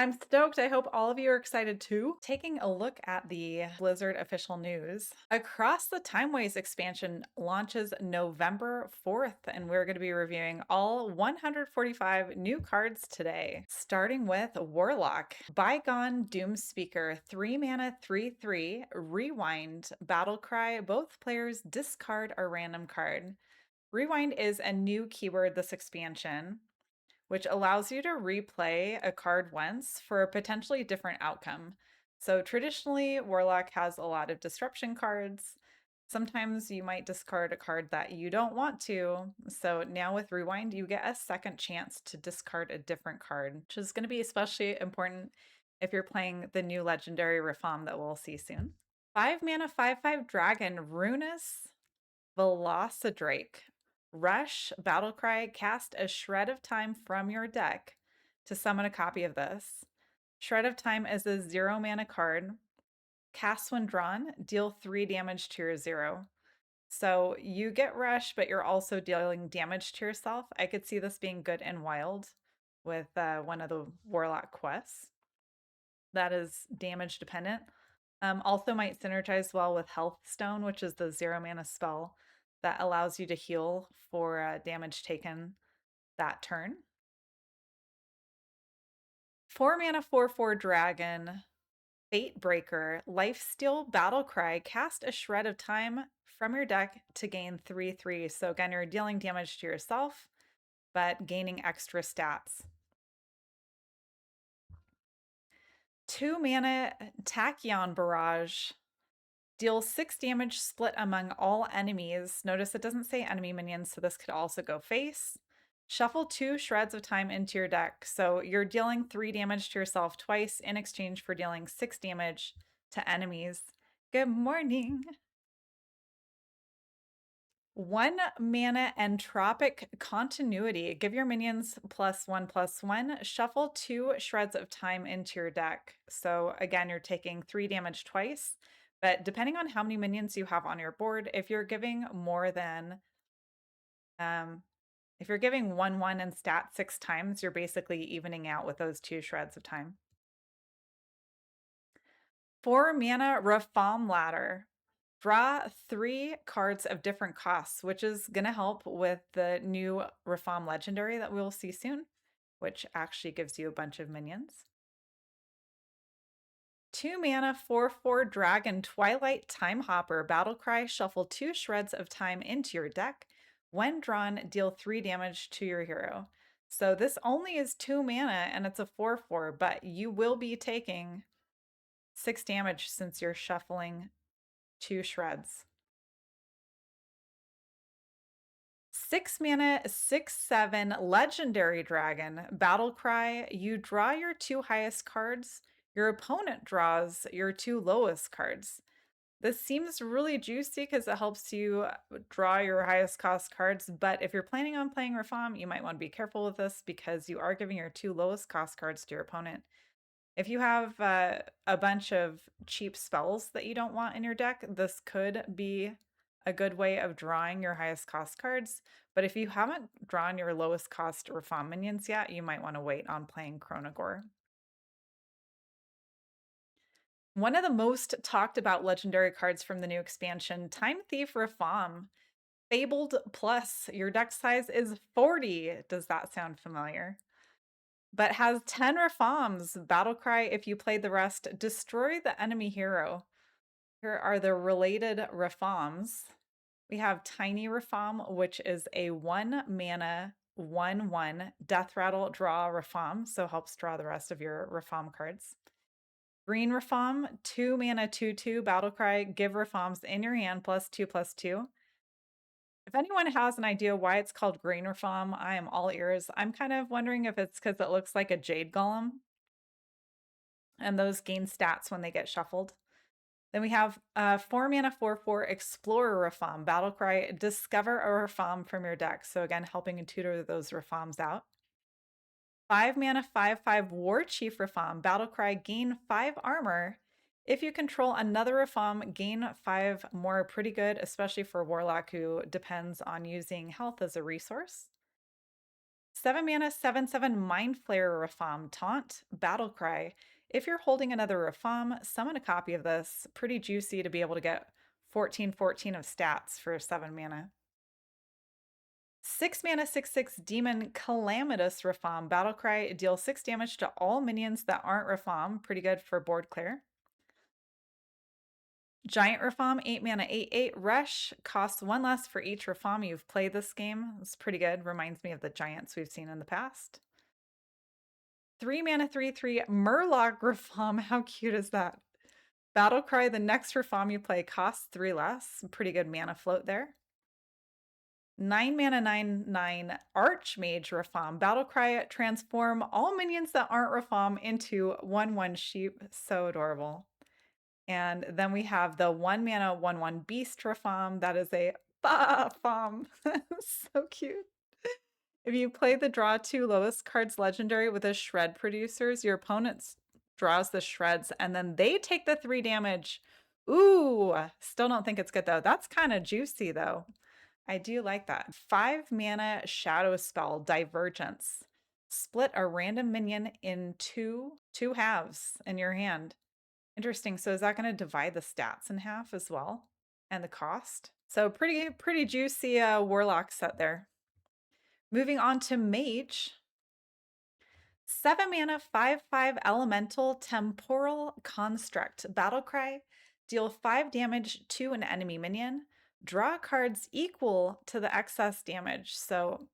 I'm stoked. I hope all of you are excited too. Taking a look at the Blizzard official news, Across the Timeways expansion launches November 4th, and we're going to be reviewing all 145 new cards today. Starting with Warlock, Bygone Doomspeaker, 3 mana, 3/3, Rewind, Battlecry. Both players discard a random card. Rewind is a new keyword this expansion, which allows you to replay a card once for a potentially different outcome. So traditionally, Warlock has a lot of disruption cards. Sometimes you might discard a card that you don't want to. So now with Rewind, you get a second chance to discard a different card, which is going to be especially important if you're playing the new legendary Rafam that we'll see soon. 5 mana, 5/5 dragon, Runus Velocidrake. Rush, Battlecry, cast a Shred of Time from your deck to summon a copy of this. Shred of Time is a 0 mana card. Cast when drawn, deal 3 damage to your 0. So you get Rush, but you're also dealing damage to yourself. I could see this being good in Wild with one of the Warlock quests that is damage dependent. Also might synergize well with Hearthstone, which is the 0 mana spell that allows you to heal for damage taken that turn. 4 mana, 4/4 dragon, Fatebreaker, Lifesteal, Battlecry, cast a Shred of Time from your deck to gain 3/3. So again, you're dealing damage to yourself, but gaining extra stats. 2 mana, Tachyon Barrage, deal 6 damage split among all enemies. Notice it doesn't say enemy minions, so this could also go face. Shuffle 2 Shreds of Time into your deck. So you're dealing 3 damage to yourself twice in exchange for dealing 6 damage to enemies. Good morning. 1 mana, Entropic Continuity. Give your minions +1/+1. Shuffle 2 Shreds of Time into your deck. So again, you're taking 3 damage twice. But depending on how many minions you have on your board, if you're giving more than, if you're giving 1/1 and stat 6 times, you're basically evening out with those 2 Shreds of Time. 4 mana, Rafam Ladder. Draw 3 cards of different costs, which is going to help with the new Rafam Legendary that we'll see soon, which actually gives you a bunch of minions. 2 mana, 4/4 dragon, Twilight Time Hopper, Battlecry, shuffle 2 Shreds of Time into your deck. When drawn, deal 3 damage to your hero. So this only is 2 mana and it's a 4/4, but you will be taking 6 damage since you're shuffling 2 Shreds. 6 mana, 6/7 legendary dragon, Battlecry. You draw your 2 highest cards. Your opponent draws your 2 lowest cards. This seems really juicy because it helps you draw your highest cost cards, but if you're planning on playing Rafam, you might want to be careful with this because you are giving your 2 lowest cost cards to your opponent. If you have a bunch of cheap spells that you don't want in your deck, this could be a good way of drawing your highest cost cards. But if you haven't drawn your lowest cost Rafam minions yet, you might want to wait on playing Chronogore. One of the most talked about legendary cards from the new expansion, Time Thief Rafam. Fabled Plus, your deck size is 40. Does that sound familiar? But has 10 Rafams. Battlecry, if you play the rest, destroy the enemy hero. Here are the related Rafams. We have Tiny Rafam, which is a 1 mana, 1/1 Death Rattle draw Rafam, so helps draw the rest of your Rafam cards. Green Rafam, 2 mana, 2/2 Battlecry, give Rafams in your hand +2/+2. If anyone has an idea why it's called Green Rafam, I am all ears. I'm kind of wondering if it's because it looks like a Jade Golem, and those gain stats when they get shuffled. Then we have 4 mana, 4/4 Explorer Rafam, Battlecry, discover a Rafam from your deck. So again, helping to tutor those Rafams out. 5 mana, 5/5 War Chief Rafam, Battlecry, gain 5 armor. If you control another Rafam, gain 5 more. Pretty good, especially for Warlock who depends on using health as a resource. 7 mana, 7/7 Mind Flayer Rafam Taunt, Battle Cry. If you're holding another Rafam, summon a copy of this. Pretty juicy to be able to get 14/14 of stats for 7 mana. 6 mana, 6/6 Demon Calamitous Rafam Battle Cry. Deal 6 damage to all minions that aren't Rafam. Pretty good for board clear. Giant Rafam, 8 mana, 8/8 Rush. Costs 1 less for each Rafam you've played this game. It's pretty good. Reminds me of the giants we've seen in the past. 3 mana, 3/3 Murloc Rafam. How cute is that? Battle Cry, the next Rafam you play costs 3 less. Pretty good mana float there. 9 mana, 9/9 Archmage Rafam. Battle Cry, transform all minions that aren't Rafam into 1/1 sheep. So adorable. And then we have the 1 mana, 1/1 Beast Rafam. That is a Bafam. So cute. If you play the draw 2 lowest cards legendary with a shred producers, your opponent draws the shreds and then they take the 3 damage. Ooh, still don't think it's good though. That's kind of juicy though. I do like that. 5 mana shadow spell, Divergence. Split a random minion in two halves in your hand. Interesting. So is that going to divide the stats in half as well? And the cost? So pretty juicy Warlock set there. Moving on to Mage. 7 mana, 5/5 Elemental Temporal Construct. Battle Cry. Deal 5 damage to an enemy minion. Draw cards equal to the excess damage. So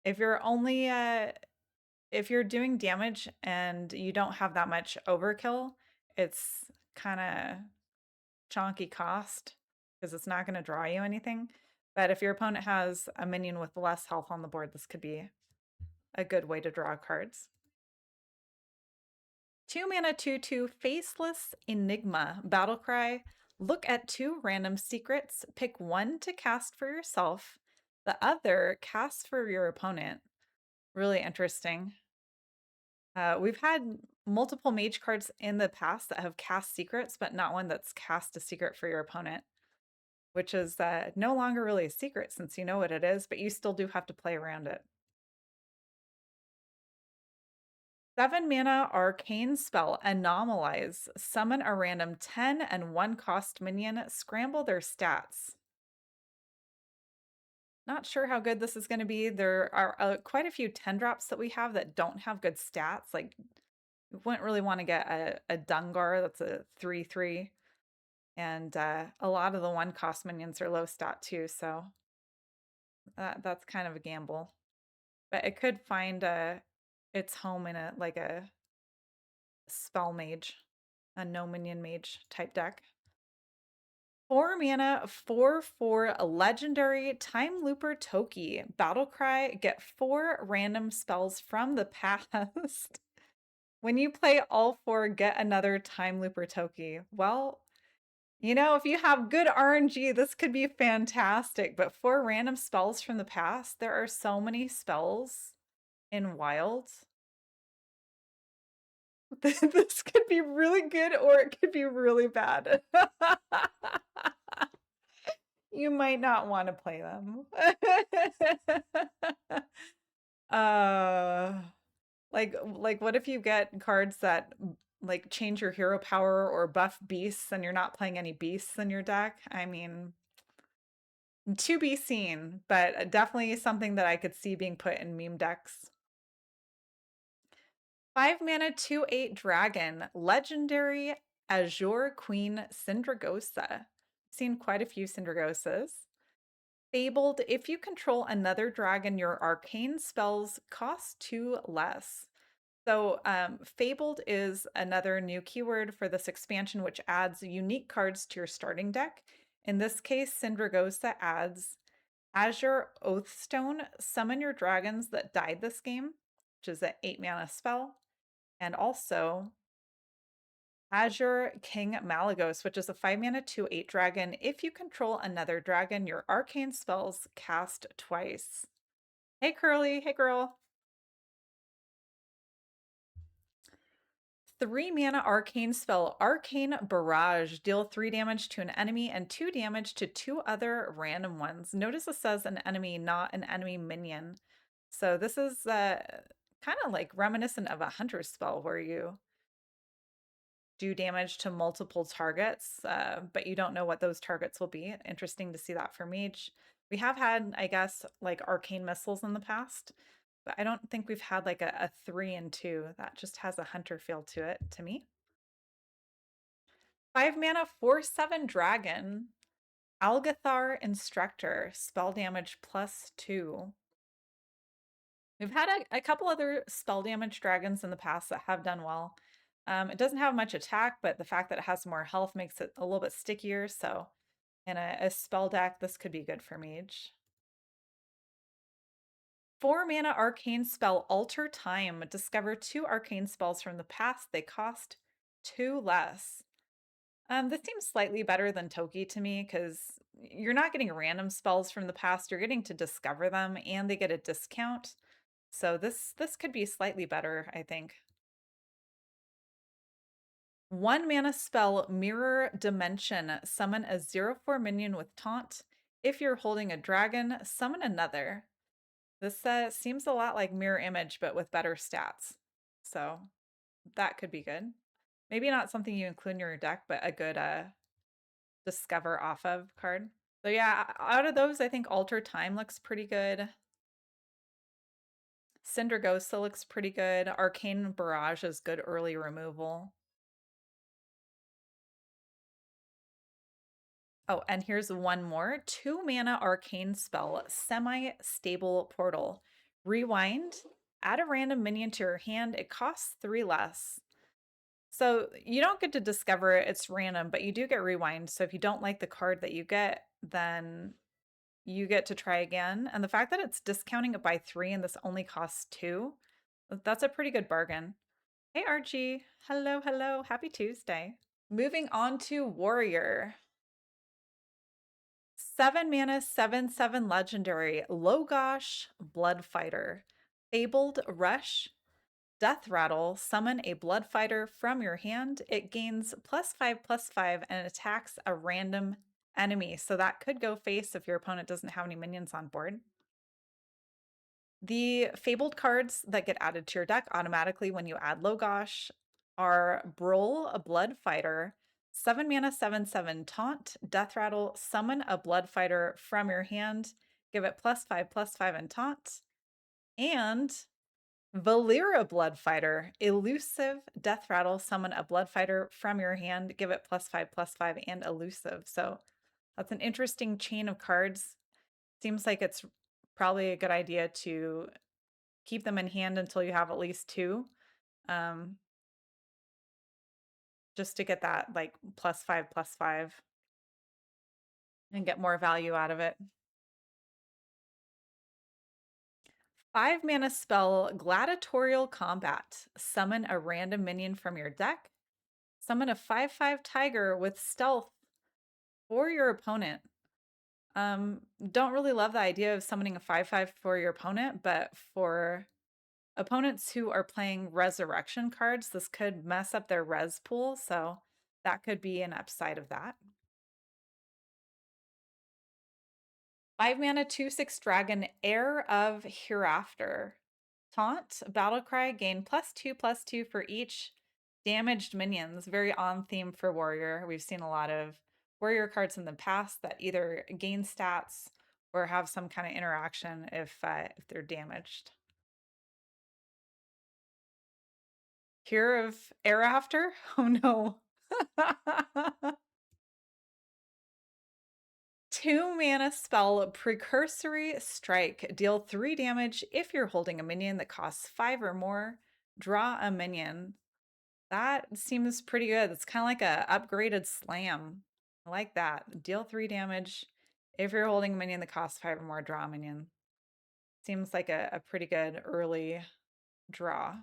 if you're only if you're doing damage and you don't have that much overkill, it's kind of chonky cost because it's not going to draw you anything. But if your opponent has a minion with less health on the board, this could be a good way to draw cards. 2 mana, 2/2 Faceless Enigma. Battle Cry. Look at 2 random secrets. Pick 1 to cast for yourself. The other cast for your opponent. Really interesting. We've had multiple mage cards in the past that have cast secrets, but not one that's cast a secret for your opponent, which is no longer really a secret since you know what it is, but you still do have to play around it. 7 mana arcane spell, Anomalize. Summon a random 10 and 1 cost minion, scramble their stats. Not sure how good this is going to be. There are quite a few 10 drops that we have that don't have good stats. Like, you wouldn't really want to get a Dungar that's a 3/3. And a lot of the 1 cost minions are low stat too, so that's kind of a gamble. But it could find its home in a spell mage, a no minion mage type deck. 4 mana, 4/4 legendary Time Looper Toki. Battle Cry, get 4 random spells from the past. When you play all 4, get another Time Looper Toki. Well, you know, if you have good RNG, this could be fantastic. But 4 random spells from the past, there are so many spells in Wild. This could be really good or it could be really bad. You might not want to play them. uh like what if you get cards that like change your hero power or buff beasts and you're not playing any beasts in your deck? I mean, to be seen, but definitely something that I could see being put in meme decks. 5 mana, 2/8 dragon, legendary Azure Queen Syndragosa. Seen quite a few Syndragosas. Fabled, if you control another dragon, your arcane spells cost 2 less. So Fabled is another new keyword for this expansion, which adds unique cards to your starting deck. In this case, Syndragosa adds Azure Oathstone, summon your dragons that died this game, which is an 8 mana spell. And also Azure King Malagos, which is a 5 mana 2/8 dragon. If you control another dragon, your arcane spells cast twice. Hey Curly, hey girl. 3 mana arcane spell, Arcane Barrage. Deal 3 damage to an enemy and 2 damage to 2 other random ones. Notice it says an enemy, not an enemy minion. So this is kind of like reminiscent of a hunter spell where you do damage to multiple targets, but you don't know what those targets will be. Interesting to see that for Mage. We have had, I guess, like arcane missiles in the past, but I don't think we've had like a 3 and 2 that just has a hunter feel to it to me. 5 mana, 4/7 dragon. Algathar Instructor, spell damage +2. We've had a couple other spell damage dragons in the past that have done well. It doesn't have much attack, but the fact that it has more health makes it a little bit stickier. So in a spell deck, this could be good for Mage. 4 mana arcane spell, Alter Time. Discover 2 arcane spells from the past. They cost 2 less. This seems slightly better than Toki to me because you're not getting random spells from the past. You're getting to discover them, and they get a discount. So this could be slightly better, I think. 1 mana spell, Mirror Dimension. Summon a 0/4 minion with taunt. If you're holding a dragon, summon another. This seems a lot like Mirror Image, but with better stats. So that could be good. Maybe not something you include in your deck, but a good discover off of card. So yeah, out of those, I think Alter Time looks pretty good. Cindergosa looks pretty good. Arcane Barrage is good early removal. Oh, and here's one more. 2 mana arcane spell, Semi-Stable Portal. Rewind, add a random minion to your hand. It costs 3 less. So you don't get to discover it, it's random, but you do get rewind. So if you don't like the card that you get, then you get to try again. And the fact that it's discounting it by 3 and this only costs 2, that's a pretty good bargain. Hey Archie, hello, hello, happy Tuesday. Moving on to Warrior. 7 mana, 7/7 legendary, Logosh Bloodfighter. Fabled Rush, Death Rattle, summon a Bloodfighter from your hand. It gains +5/+5 and attacks a random enemy. So that could go face if your opponent doesn't have any minions on board. The fabled cards that get added to your deck automatically when you add Logosh are Brawl, a Bloodfighter, 7 mana, 7/7 taunt, Death Rattle, summon a Bloodfighter from your hand, give it +5/+5 and taunt, and Valera Bloodfighter, elusive, Death Rattle, summon a Bloodfighter from your hand, give it +5/+5 and elusive. So that's an interesting chain of cards. Seems like it's probably a good idea to keep them in hand until you have at least 2. Um, just to get that like +5/+5 and get more value out of it. 5 mana spell, Gladiatorial Combat. Summon a random minion from your deck. Summon a 5/5 tiger with stealth for your opponent. Don't really love the idea of summoning a 5/5 for your opponent, but for opponents who are playing resurrection cards, this could mess up their res pool, so that could be an upside of that. 5 mana, 2/6 dragon, Heir of Hereafter. Taunt, Battlecry, gain +2/+2 for each damaged minions. Very on theme for Warrior. We've seen a lot of Warrior cards in the past that either gain stats or have some kind of interaction if they're damaged. Heir of Hereafter? Oh no. 2 mana spell, Precursory Strike. Deal 3 damage if you're holding a minion that costs 5 or more. Draw a minion. That seems pretty good. It's kind of like a upgraded slam. I like that. Deal 3 damage if you're holding a minion that costs 5 or more. Draw a minion. Seems like a pretty good early draw.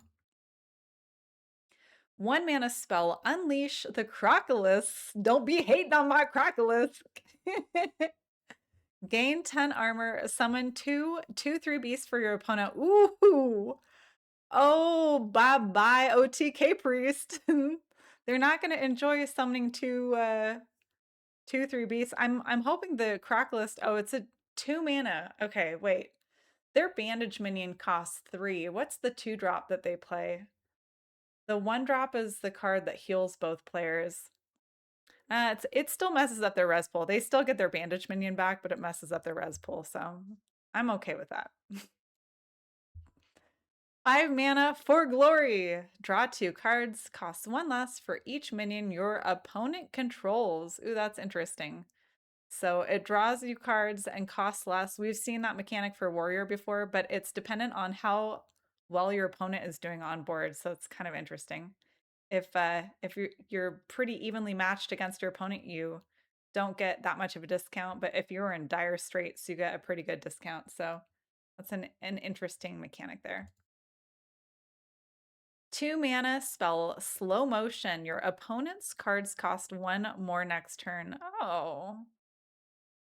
1 mana spell, Unleash the Crocodilus. Don't be hating on my Crocodilus. Gain 10 armor, summon 2/3 beasts for your opponent. Ooh. Oh, bye-bye, OTK priest. They're not going to enjoy summoning 2/3 beasts. I'm hoping the Crocodilus. Oh, it's a 2 mana. Okay, wait. Their bandage minion costs 3. What's the 2-drop that they play? The 1-drop is the card that heals both players. It still messes up their res pool. They still get their bandage minion back, but it messes up their res pool, so I'm okay with that. 5 mana for glory. Draw 2 cards, cost 1 less for each minion your opponent controls. Ooh, that's interesting. So it draws you cards and costs less. We've seen that mechanic for warrior before, but it's dependent on how well your opponent is doing on board, so it's kind of interesting. If you're pretty evenly matched against your opponent, you don't get that much of a discount, but if you're in dire straits, you get a pretty good discount. So that's an interesting mechanic there. 2 mana spell slow motion. Your opponent's cards cost 1 more next turn. Oh.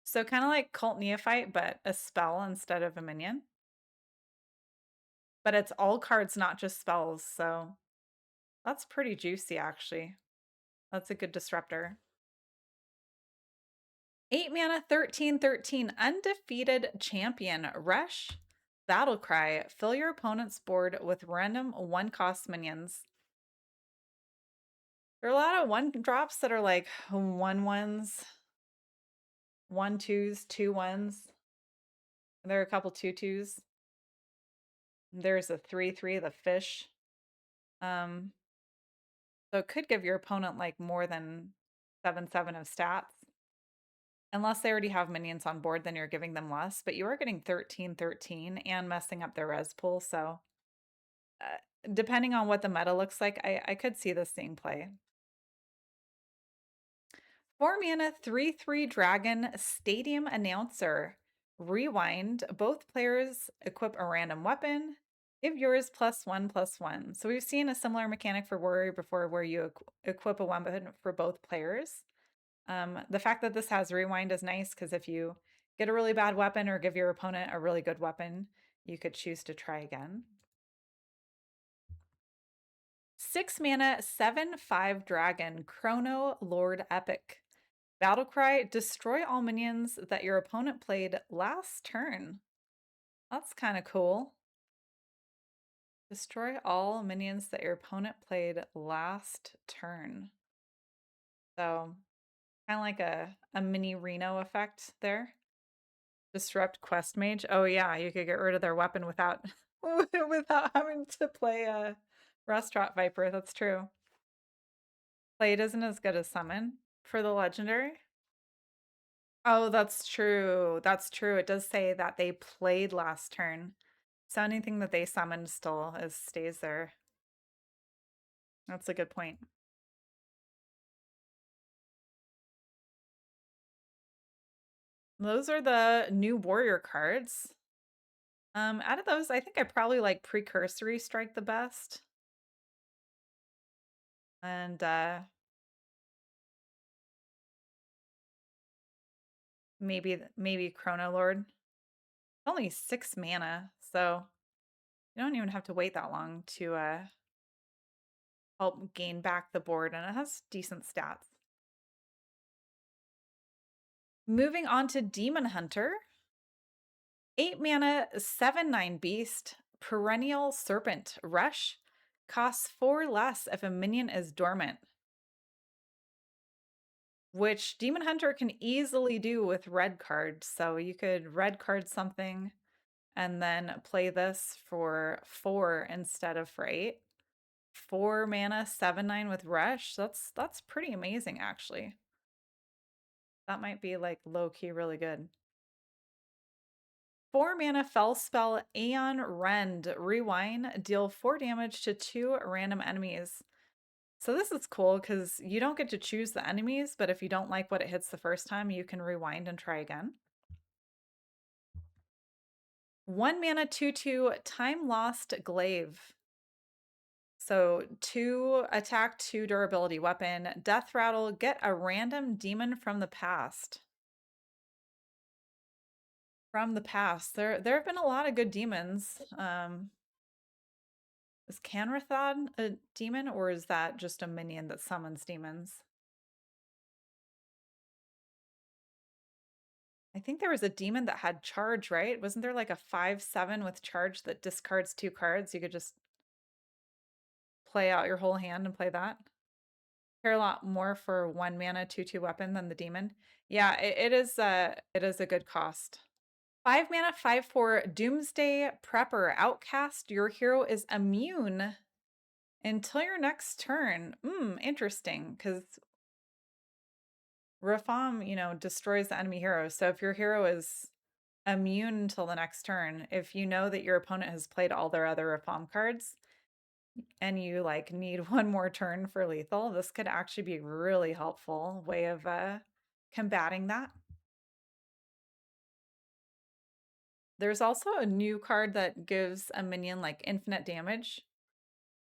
So kind of like Cult Neophyte, but a spell instead of a minion. But it's all cards, not just spells, so that's pretty juicy, actually. That's a good disruptor. 8 mana, 13/13, undefeated champion. Rush, battle cry. Fill your opponent's board with random 1-cost minions. There are a lot of 1-drops that are like 1/1s, 1/2s, 2/1s. There are a couple 2/2s. There's a 3/3, the fish. So it could give your opponent like more than 7/7 of stats. Unless they already have minions on board, then you're giving them less, but you are getting 13/13 and messing up their res pool, so depending on what the meta looks like, I could see this seeing play. 4 mana, 3/3 dragon, Stadium Announcer. Rewind. Both players equip a random weapon. Give yours +1/+1. So we've seen a similar mechanic for warrior before where you equip a weapon for both players. The fact that this has rewind is nice because if you get a really bad weapon or give your opponent a really good weapon, you could choose to try again. 6 mana, 7/5 dragon, Chrono Lord Epic. Battlecry, destroy all minions that your opponent played last turn. That's kind of cool. Destroy all minions that your opponent played last turn. So kind of like a mini Reno effect there. Disrupt Quest Mage. Oh yeah, you could get rid of their weapon without without having to play a Restaurant Viper. That's true. Played isn't as good as Summon for the legendary. Oh, that's true. That's true. It does say that they played last turn. So anything that they summoned still stays there. That's a good point. Those are the new warrior cards. Out of those, I think I probably like Precursory Strike the best. And maybe Chrono Lord. Only 6 mana, so you don't even have to wait that long to help gain back the board, and it has decent stats. Moving on to Demon Hunter. 8 mana, 7/9 beast, Perennial Serpent. Rush, costs 4 less if a minion is dormant. Which Demon Hunter can easily do with red cards. So you could red card something and then play this for 4 instead of for 8. 4 mana, 7/9 with Rush. That's pretty amazing, actually. That might be like low-key really good. 4 mana Fell Spell, Aeon Rend. Rewind, deal 4 damage to 2 random enemies. So this is cool because you don't get to choose the enemies, but if you don't like what it hits the first time, you can rewind and try again. 1 mana, 2/2, Time Lost Glaive. So 2 attack, 2 durability weapon. Death Rattle, get a random demon from the past. From the past. There have been a lot of good demons. Is Canrathon a demon, or is that just a minion that summons demons? I think there was a demon that had charge, right? Wasn't there like a 5/7 with charge that discards 2 cards? You could just play out your whole hand and play that. Care a lot more for 1 mana 2/2 weapon than the demon. Yeah, it is a good cost. 5 mana 5/4 Doomsday Prepper Outcast. Your hero is immune until your next turn. Interesting, because Rafam, destroys the enemy hero. So if your hero is immune until the next turn, if you know that your opponent has played all their other Rafam cards and you like need one more turn for lethal, this could actually be a really helpful way of combating that. There's also a new card that gives a minion like infinite damage.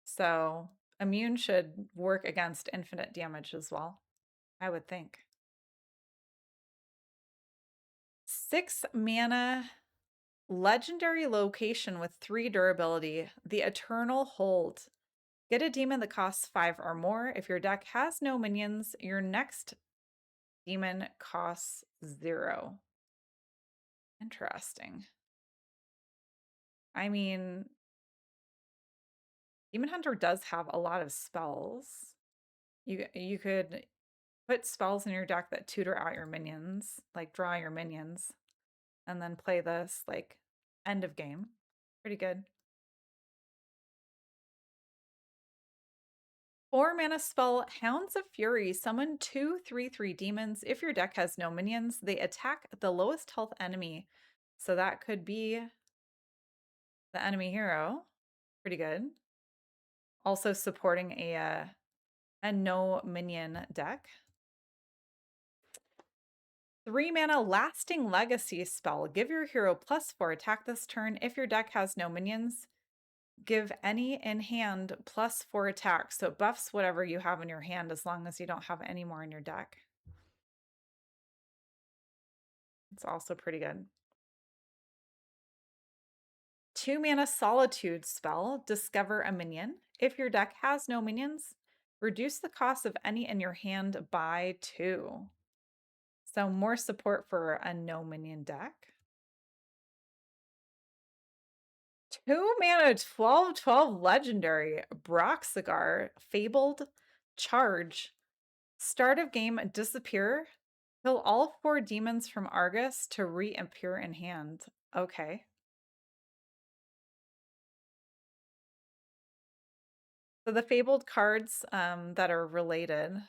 So immune should work against infinite damage as well, I would think. 6 mana legendary location with 3 durability, the Eternal Hold. Get a demon that costs 5 or more. If your deck has no minions, your next demon costs 0. Interesting. I mean, Demon Hunter does have a lot of spells. You could put spells in your deck that tutor out your minions, like draw your minions, and then play this like end of game. Pretty good. 4 mana spell, Hounds of Fury. Summon 2 3/3 demons. If your deck has no minions, they attack the lowest health enemy. So that could be the enemy hero. Pretty good. Also supporting a no minion deck. 3 mana Lasting Legacy spell. Give your hero +4 attack this turn. If your deck has no minions, give any in hand +4 attack. So it buffs whatever you have in your hand as long as you don't have any more in your deck. It's also pretty good. 2 mana Solitude spell. Discover a minion. If your deck has no minions, reduce the cost of any in your hand by 2. So more support for a no minion deck. 2 mana 12/12 legendary Broxigar Fabled Charge. Start of game, disappear. Kill all 4 demons from Argus to reappear in hand. Okay. So the fabled cards that are related.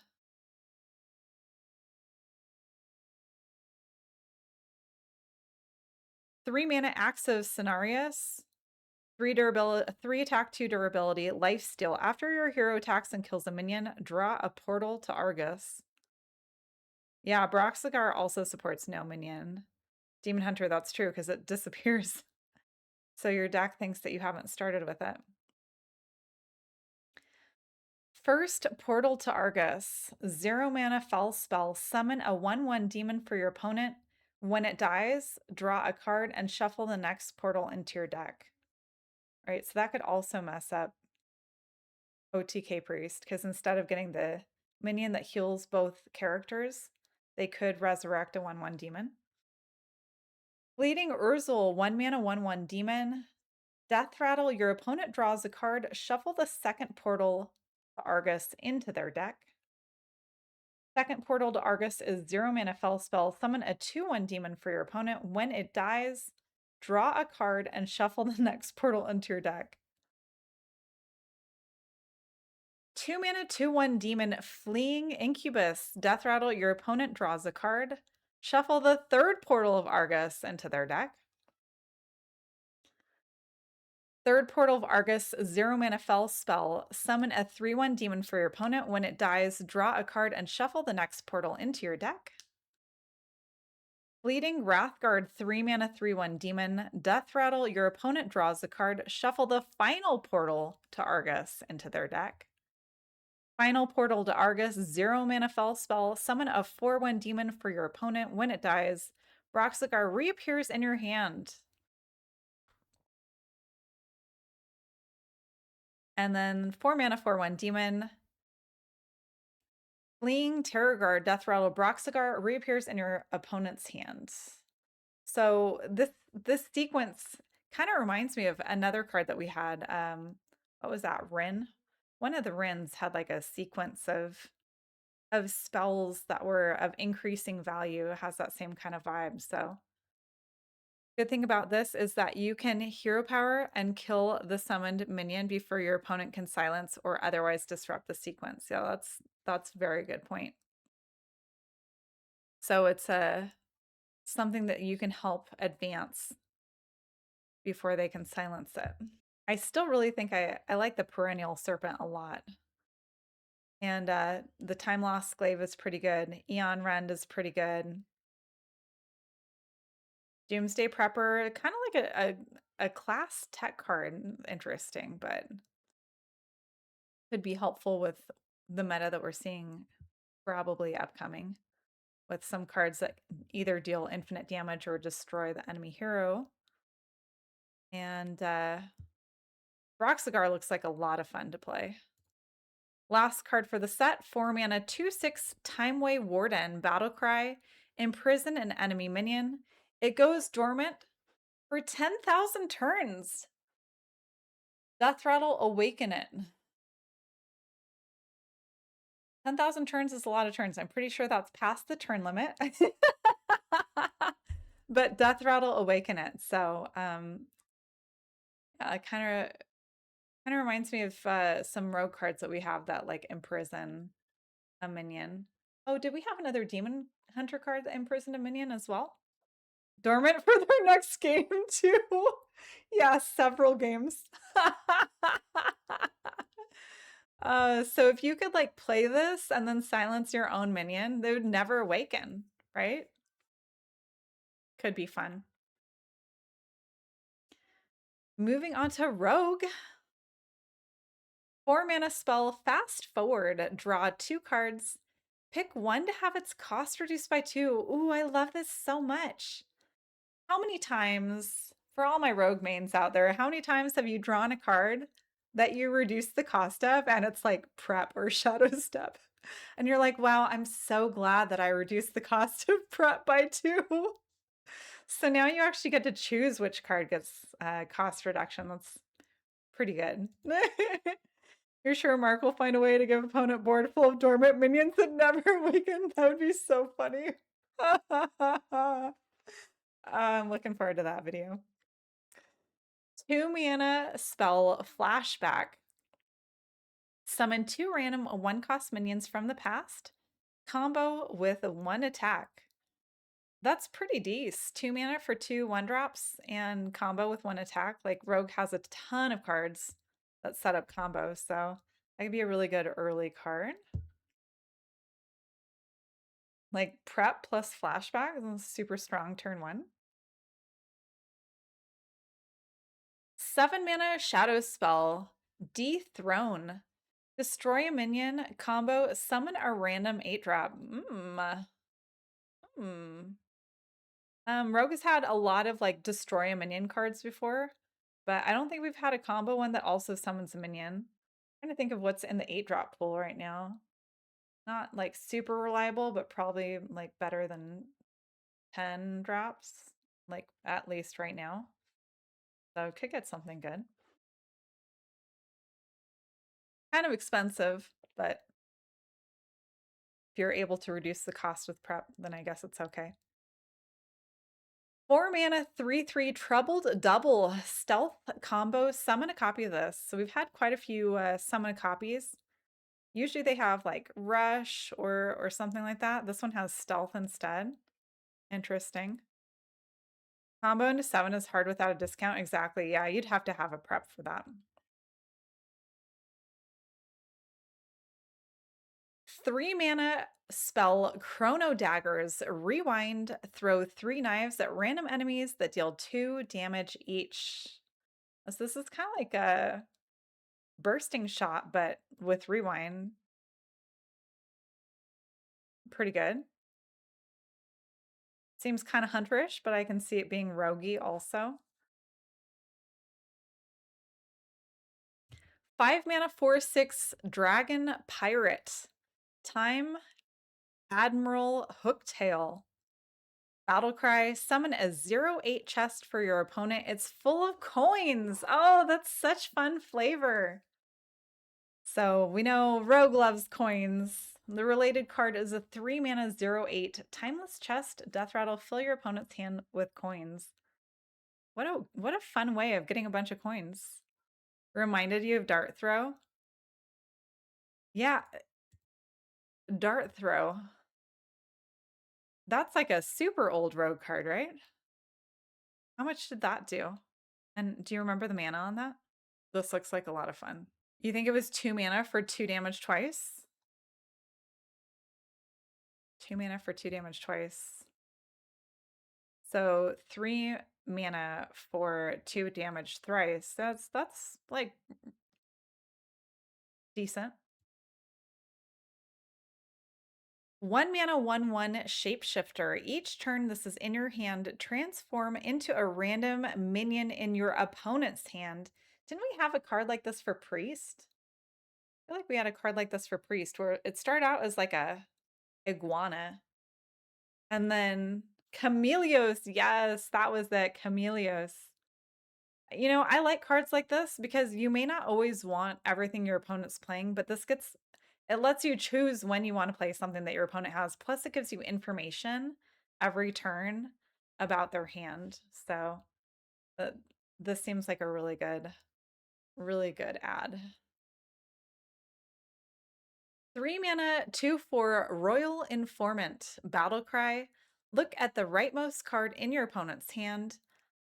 3 mana Axos Cenarius. 3 durability, 3 attack, 2 durability, lifesteal. After your hero attacks and kills a minion, draw a portal to Argus. Yeah, Broxigar also supports no minion. Demon Hunter, that's true, because it disappears. So your deck thinks that you haven't started with it. First Portal to Argus. 0 mana Fel spell. Summon a 1/1 demon for your opponent. When it dies, draw a card and shuffle the next portal into your deck. All right, so that could also mess up OTK Priest, because instead of getting the minion that heals both characters, they could resurrect a 1/1 demon. Bleeding Urzel, 1 mana 1/1 demon. Death Rattle, your opponent draws a card, shuffle the second portal to Argus into their deck. Second portal to Argus is 0 mana Fel spell. Summon a 2/1 demon for your opponent. When it dies, draw a card and shuffle the next portal into your deck. 2 mana 2/1 demon Fleeing Incubus. Death Rattle, your opponent draws a card. Shuffle the third portal of Argus into their deck. Third portal of Argus, 0 mana Fel spell. Summon a 3/1 demon for your opponent. When it dies, draw a card and shuffle the next portal into your deck. Fleeting Wrathguard, 3 mana 3/1 demon. Death Rattle, your opponent draws a card. Shuffle the final portal to Argus into their deck. Final portal to Argus, 0 mana Fel spell. Summon a 4/1 demon for your opponent. When it dies, Broxigar reappears in your hand. And then 4 mana 4/1 demon. Fleeing Terrorguard, Death Rattle, Broxigar reappears in your opponent's hand. So this sequence kind of reminds me of another card that we had. What was that? Rin. One of the Rins had like a sequence of spells that were of increasing value. It has that same kind of vibe. So good thing about this is that you can hero power and kill the summoned minion before your opponent can silence or otherwise disrupt the sequence. Yeah, that's a very good point. So it's something that you can help advance before they can silence it. I still really think I like the Perennial Serpent a lot. And the Time Lost Glaive is pretty good. Eon Rend is pretty good. Doomsday Prepper, kind of like a class tech card. Interesting, but could be helpful with the meta that we're seeing probably upcoming, with some cards that either deal infinite damage or destroy the enemy hero. And Roxagar looks like a lot of fun to play. Last card for the set, 4 mana, 2/6 Timeway Warden, Battlecry, imprison an enemy minion. It goes dormant for 10,000 turns. Death Rattle, awaken it. 10,000 turns is a lot of turns. I'm pretty sure that's past the turn limit. But Death Rattle, awaken it. So it kind of reminds me of some rogue cards that we have that like imprison a minion. Oh, did we have another Demon Hunter card that imprisoned a minion as well? Dormant for their next game too. Yeah, several games. So if you could like play this and then silence your own minion, they would never awaken, right? Could be fun. Moving on to Rogue. 4 mana spell, fast forward, draw 2 cards, pick one to have its cost reduced by 2. Ooh, I love this so much. How many times, for all my rogue mains out there, how many times have you drawn a card that you reduce the cost of and it's like prep or shadow step? And you're like, wow, I'm so glad that I reduced the cost of prep by 2. So now you actually get to choose which card gets cost reduction. That's pretty good. You're sure Mark will find a way to give opponent board full of dormant minions that never awaken? That would be so funny. I'm looking forward to that video. 2 mana spell, Flashback. Summon 2 random 1-cost minions from the past. Combo with 1 attack. That's pretty decent. 2 mana for 2 1-drops and combo with 1 attack. Like Rogue has a ton of cards that set up combos, so that could be a really good early card. Like prep plus flashback is super strong turn 1. 7 mana shadow spell, Dethrone. Destroy a minion, combo, summon a random 8-drop. Rogue has had a lot of like destroy a minion cards before, but I don't think we've had a combo one that also summons a minion. I'm trying to think of what's in the 8-drop pool right now. Not like super reliable, but probably like better than 10 drops, like at least right now. So could get something good. Kind of expensive, but if you're able to reduce the cost with prep, then I guess it's okay. 4 mana, 3/3 Troubled Double stealth combo. Summon a copy of this. So we've had quite a few summon copies. Usually they have like rush or something like that. This one has stealth instead. Interesting. Combo into 7 is hard without a discount. Exactly. Yeah, you'd have to have a prep for that. 3 mana spell, Chrono Daggers. Rewind, throw 3 knives at random enemies that deal 2 damage each. So this is kind of like a bursting shot, but with rewind. Pretty good. Seems kind of hunterish, but I can see it being roguey also. 5 mana, 4/6 Dragon Pirate. Time Admiral Hooktail. Battle Cry, summon a 0/8 chest for your opponent. It's full of coins. Oh, that's such fun flavor. So we know Rogue loves coins. The related card is a 3 mana 0/8 timeless chest. Death rattle, fill your opponent's hand with coins. What a fun way of getting a bunch of coins. Reminded you of Dart Throw? Yeah, Dart Throw. That's like a super old rogue card, right? How much did that do? And do you remember the mana on that? This looks like a lot of fun. You think it was 2 mana for 2 damage twice? 2 mana for 2 damage twice. So 3 mana for 2 damage thrice. That's like decent. 1 mana 1/1 shapeshifter. Each turn this is in your hand, transform into a random minion in your opponent's hand. Didn't we have a card like this for priest? I feel like we had a card like this for priest where it started out as like a iguana. And then Chameleos. Yes, that was it. Chameleos. You know, I like cards like this because you may not always want everything your opponent's playing, but it lets you choose when you want to play something that your opponent has. Plus, it gives you information every turn about their hand. So, uh, this seems like a really good ad. 3 mana, 2/4 Royal Informant. Battle Cry. Look at the rightmost card in your opponent's hand.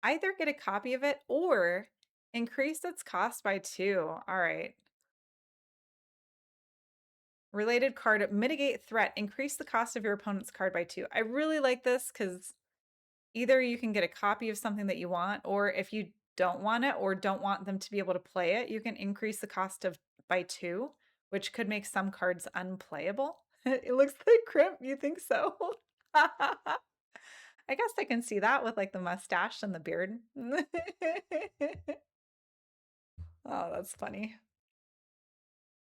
Either get a copy of it or increase its cost by 2. All right. Related card, mitigate threat. Increase the cost of your opponent's card by 2. I really like this because either you can get a copy of something that you want, or if you don't want it or don't want them to be able to play it, you can increase the cost of by 2, which could make some cards unplayable. It looks like Crimp. You think so? I guess I can see that with like the mustache and the beard. Oh, that's funny.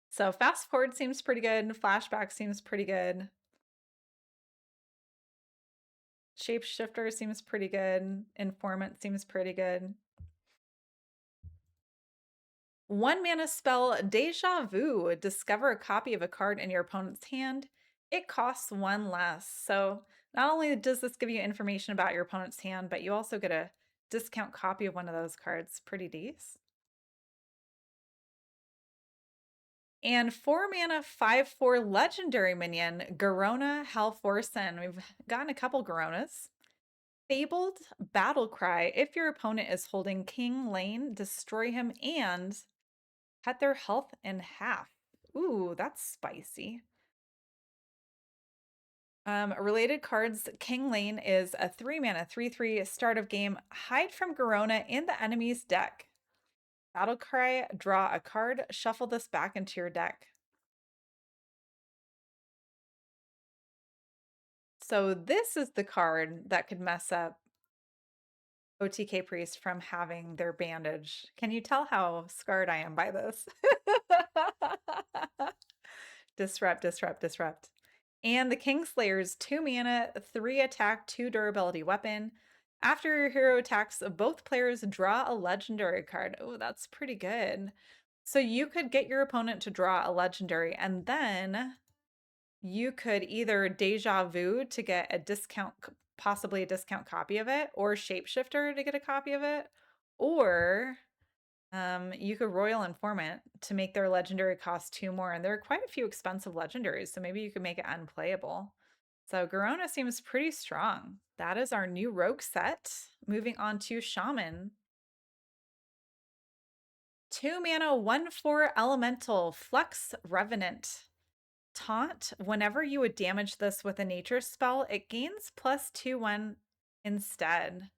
So fast forward seems pretty good. Flashback seems pretty good. Shapeshifter seems pretty good. Informant seems pretty good. 1 mana spell, Deja Vu. Discover a copy of a card in your opponent's hand. It costs 1 less. So not only does this give you information about your opponent's hand, but you also get a discount copy of one of those cards. Pretty decent. And 4 mana, 5/4 legendary minion, Garona Halforsen. We've gotten a couple Garonas. Fabled Battlecry. If your opponent is holding King Lane, destroy him and cut their health in half. Ooh, that's spicy. Related cards, King Lane is a 3 mana, 3/3 start of game. Hide from Garona in the enemy's deck. Battlecry, draw a card, shuffle this back into your deck. So this is the card that could mess up OTK Priest from having their bandage. Can you tell how scarred I am by this? Disrupt, disrupt, disrupt. And the Kingslayer's 2 mana, 3 attack, 2 durability weapon. After your hero attacks, both players draw a legendary card. Oh, that's pretty good. So you could get your opponent to draw a legendary, and then you could either Deja Vu to get a discount, possibly a discount copy of it, or Shapeshifter to get a copy of it, or you could Royal Informant to make their legendary cost 2 more. And there are quite a few expensive legendaries, so maybe you could make it unplayable. So Garona seems pretty strong. That is our new rogue set. Moving on to Shaman. 2 mana, 1/4 elemental, Flux Revenant. Taunt. Whenever you would damage this with a nature spell, it gains +2/1 instead.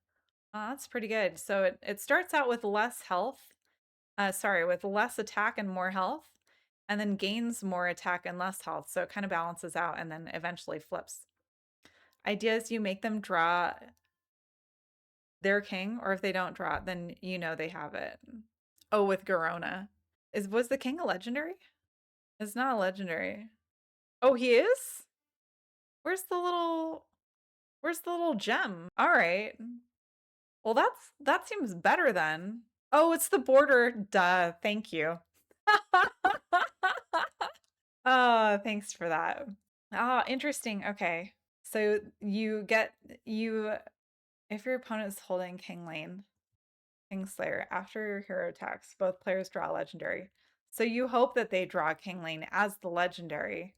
Oh, that's pretty good. So it starts out with less health. With less attack and more health, and then gains more attack and less health. So it kind of balances out and then eventually flips. Ideas, you make them draw their king, or if they don't draw it, then you know they have it. Oh, with Garona. Was the king a legendary? It's not a legendary. Oh, he is? Where's the little Where's the little gem? All right. Well, that seems better then. Oh, it's the border. Duh. Thank you. Oh, thanks for that. Ah, interesting. Okay. So you get you if your opponent is holding King Lane, Kingslayer, after your hero attacks, both players draw a legendary. So you hope that they draw King Lane as the legendary.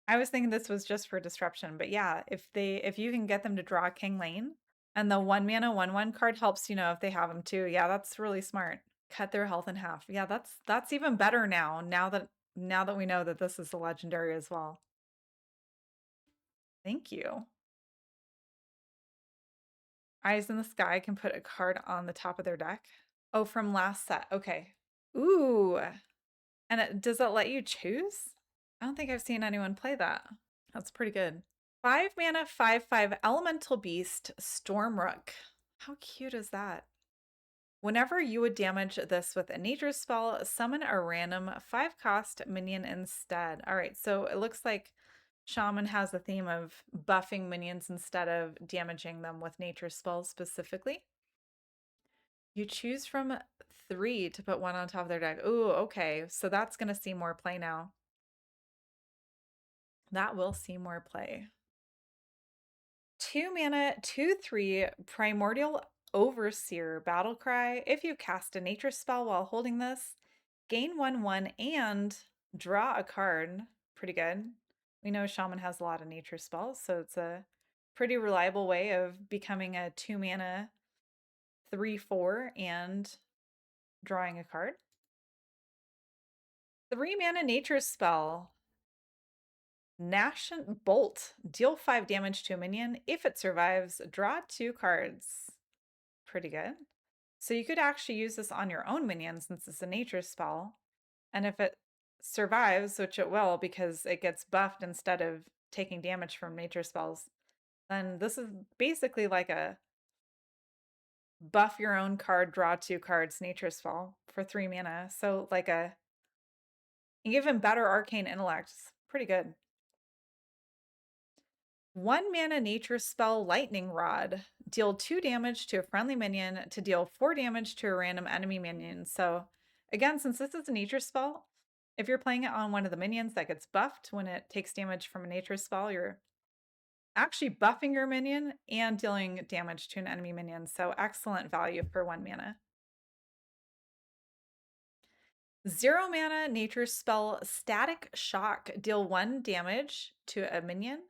I was thinking this was just for disruption, but yeah, if you can get them to draw King Lane and the 1 mana 1/1 card helps, if they have them too. Yeah, that's really smart. Cut their health in half. Yeah, that's even better now that we know that this is a legendary as well. Thank you. Eyes in the Sky can put a card on the top of their deck. Oh, from last set. Okay. Ooh. And does it let you choose? I don't think I've seen anyone play that. That's pretty good. 5 mana, 5/5 Elemental Beast, Stormrook. How cute is that? Whenever you would damage this with a nature spell, summon a random 5-cost minion instead. All right, so it looks like Shaman has the theme of buffing minions instead of damaging them with nature spells specifically. You choose from 3 to put one on top of their deck. Ooh, okay. So that's going to see more play now. That will see more play. 2 mana, 2/3 Primordial Overseer Battlecry. If you cast a nature spell while holding this, gain 1/1 and draw a card. Pretty good. We know Shaman has a lot of nature spells, so it's a pretty reliable way of becoming a 2 mana 3/4 and drawing a card. 3 mana nature spell. Nascent Bolt. Deal 5 damage to a minion. If it survives, draw 2 cards. Pretty good. So you could actually use this on your own minion since it's a nature spell. And if it survives, which it will because it gets buffed instead of taking damage from nature spells, then this is basically like a buff your own card, draw 2 cards nature spell for 3 mana. So like you give him better arcane intellect. Pretty good. 1 mana nature spell Lightning Rod. Deal 2 damage to a friendly minion to deal 4 damage to a random enemy minion. So again, since this is a nature spell, if you're playing it on one of the minions that gets buffed when it takes damage from a nature spell, you're actually buffing your minion and dealing damage to an enemy minion. So excellent value for 1 mana. 0 mana nature spell Static Shock. Deal 1 damage to a minion.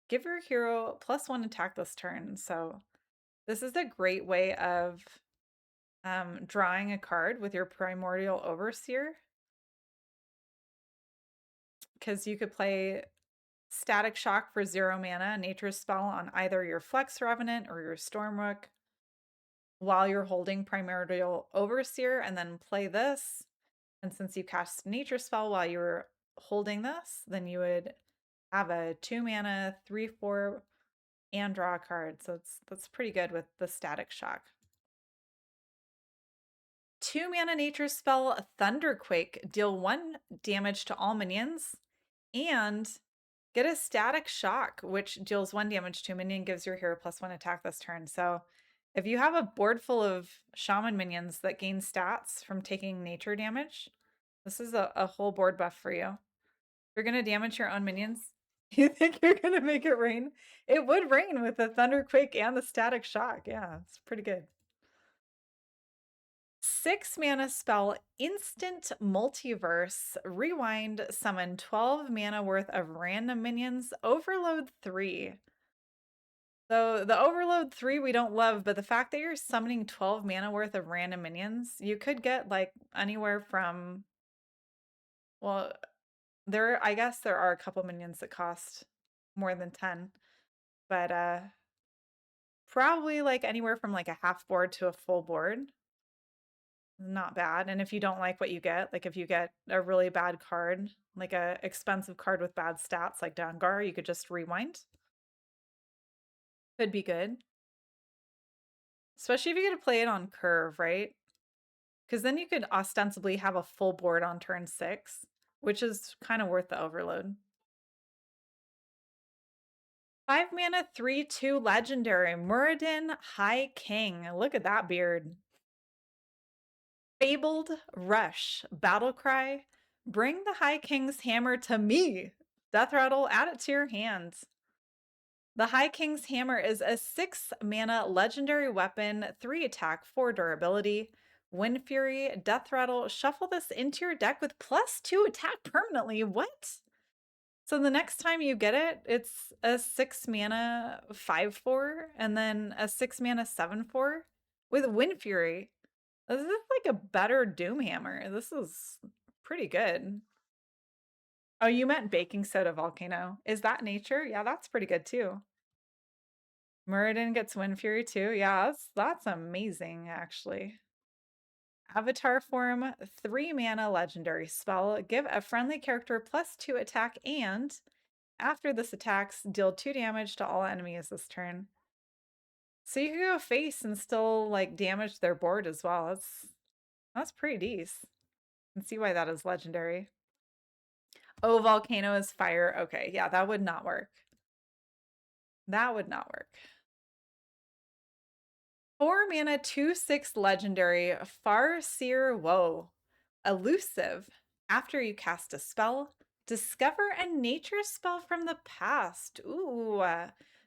Give your hero +1 attack this turn. So this is a great way of drawing a card with your Primordial Overseer. Because you could play Static Shock for 0 mana, nature spell on either your Flex Revenant or your Stormrook while you're holding Primordial Overseer, and then play this. And since you cast nature spell while you were holding this, then you would have a 2 mana 3/4 and draw a card. So that's pretty good with the Static Shock. 2 mana nature spell Thunderquake. Deal 1 damage to all minions and get a Static Shock, which deals 1 damage to a minion, gives your hero +1 attack this turn. So if you have a board full of Shaman minions that gain stats from taking nature damage, this is a whole board buff for you. You're going to damage your own minions. You think you're going to make it rain? It would rain with the Thunderquake and the Static Shock. Yeah, it's pretty good. 6 mana spell Instant Multiverse. Rewind, summon 12 mana worth of random minions. Overload 3. So the Overload 3 we don't love, but the fact that you're summoning 12 mana worth of random minions, you could get like anywhere from, well, I guess there are a couple minions that cost more than 10, but probably like anywhere from like a half board to a full board. Not bad. And if you don't like what you get, like if you get a really bad card, like a expensive card with bad stats like Dangar, you could just rewind. Could be good. Especially if you get to play it on curve, right? Because then you could ostensibly have a full board on turn 6, which is kind of worth the overload. 5 mana, 3/2 legendary. Muradin High King. Look at that beard. Fabled Rush. Battlecry. Bring the High King's hammer to me. Death Rattle, add it to your hands. The High King's Hammer is a 6 mana legendary weapon, 3 attack, 4 durability. Wind Fury, Death Rattle, shuffle this into your deck with +2 attack permanently. What? So the next time you get it, it's a 6 mana 5/4 and then a 6 mana 7/4 with Wind Fury. This is like a better Doomhammer. This is pretty good. Oh, you meant Baking Soda Volcano. Is that nature? Yeah, that's pretty good too. Muradin gets Wind Fury too. Yeah, that's amazing, actually. Avatar form, 3 mana legendary spell. Give a friendly character +2 attack, and after this attacks, deal 2 damage to all enemies this turn. So you can go face and still like damage their board as well. That's pretty decent. And see why that is legendary. Oh, Volcano is fire. Okay, yeah, that would not work. That would not work. 4 mana, 2/6 legendary, Farseer Woe. Elusive. After you cast a spell, discover a nature spell from the past. Ooh.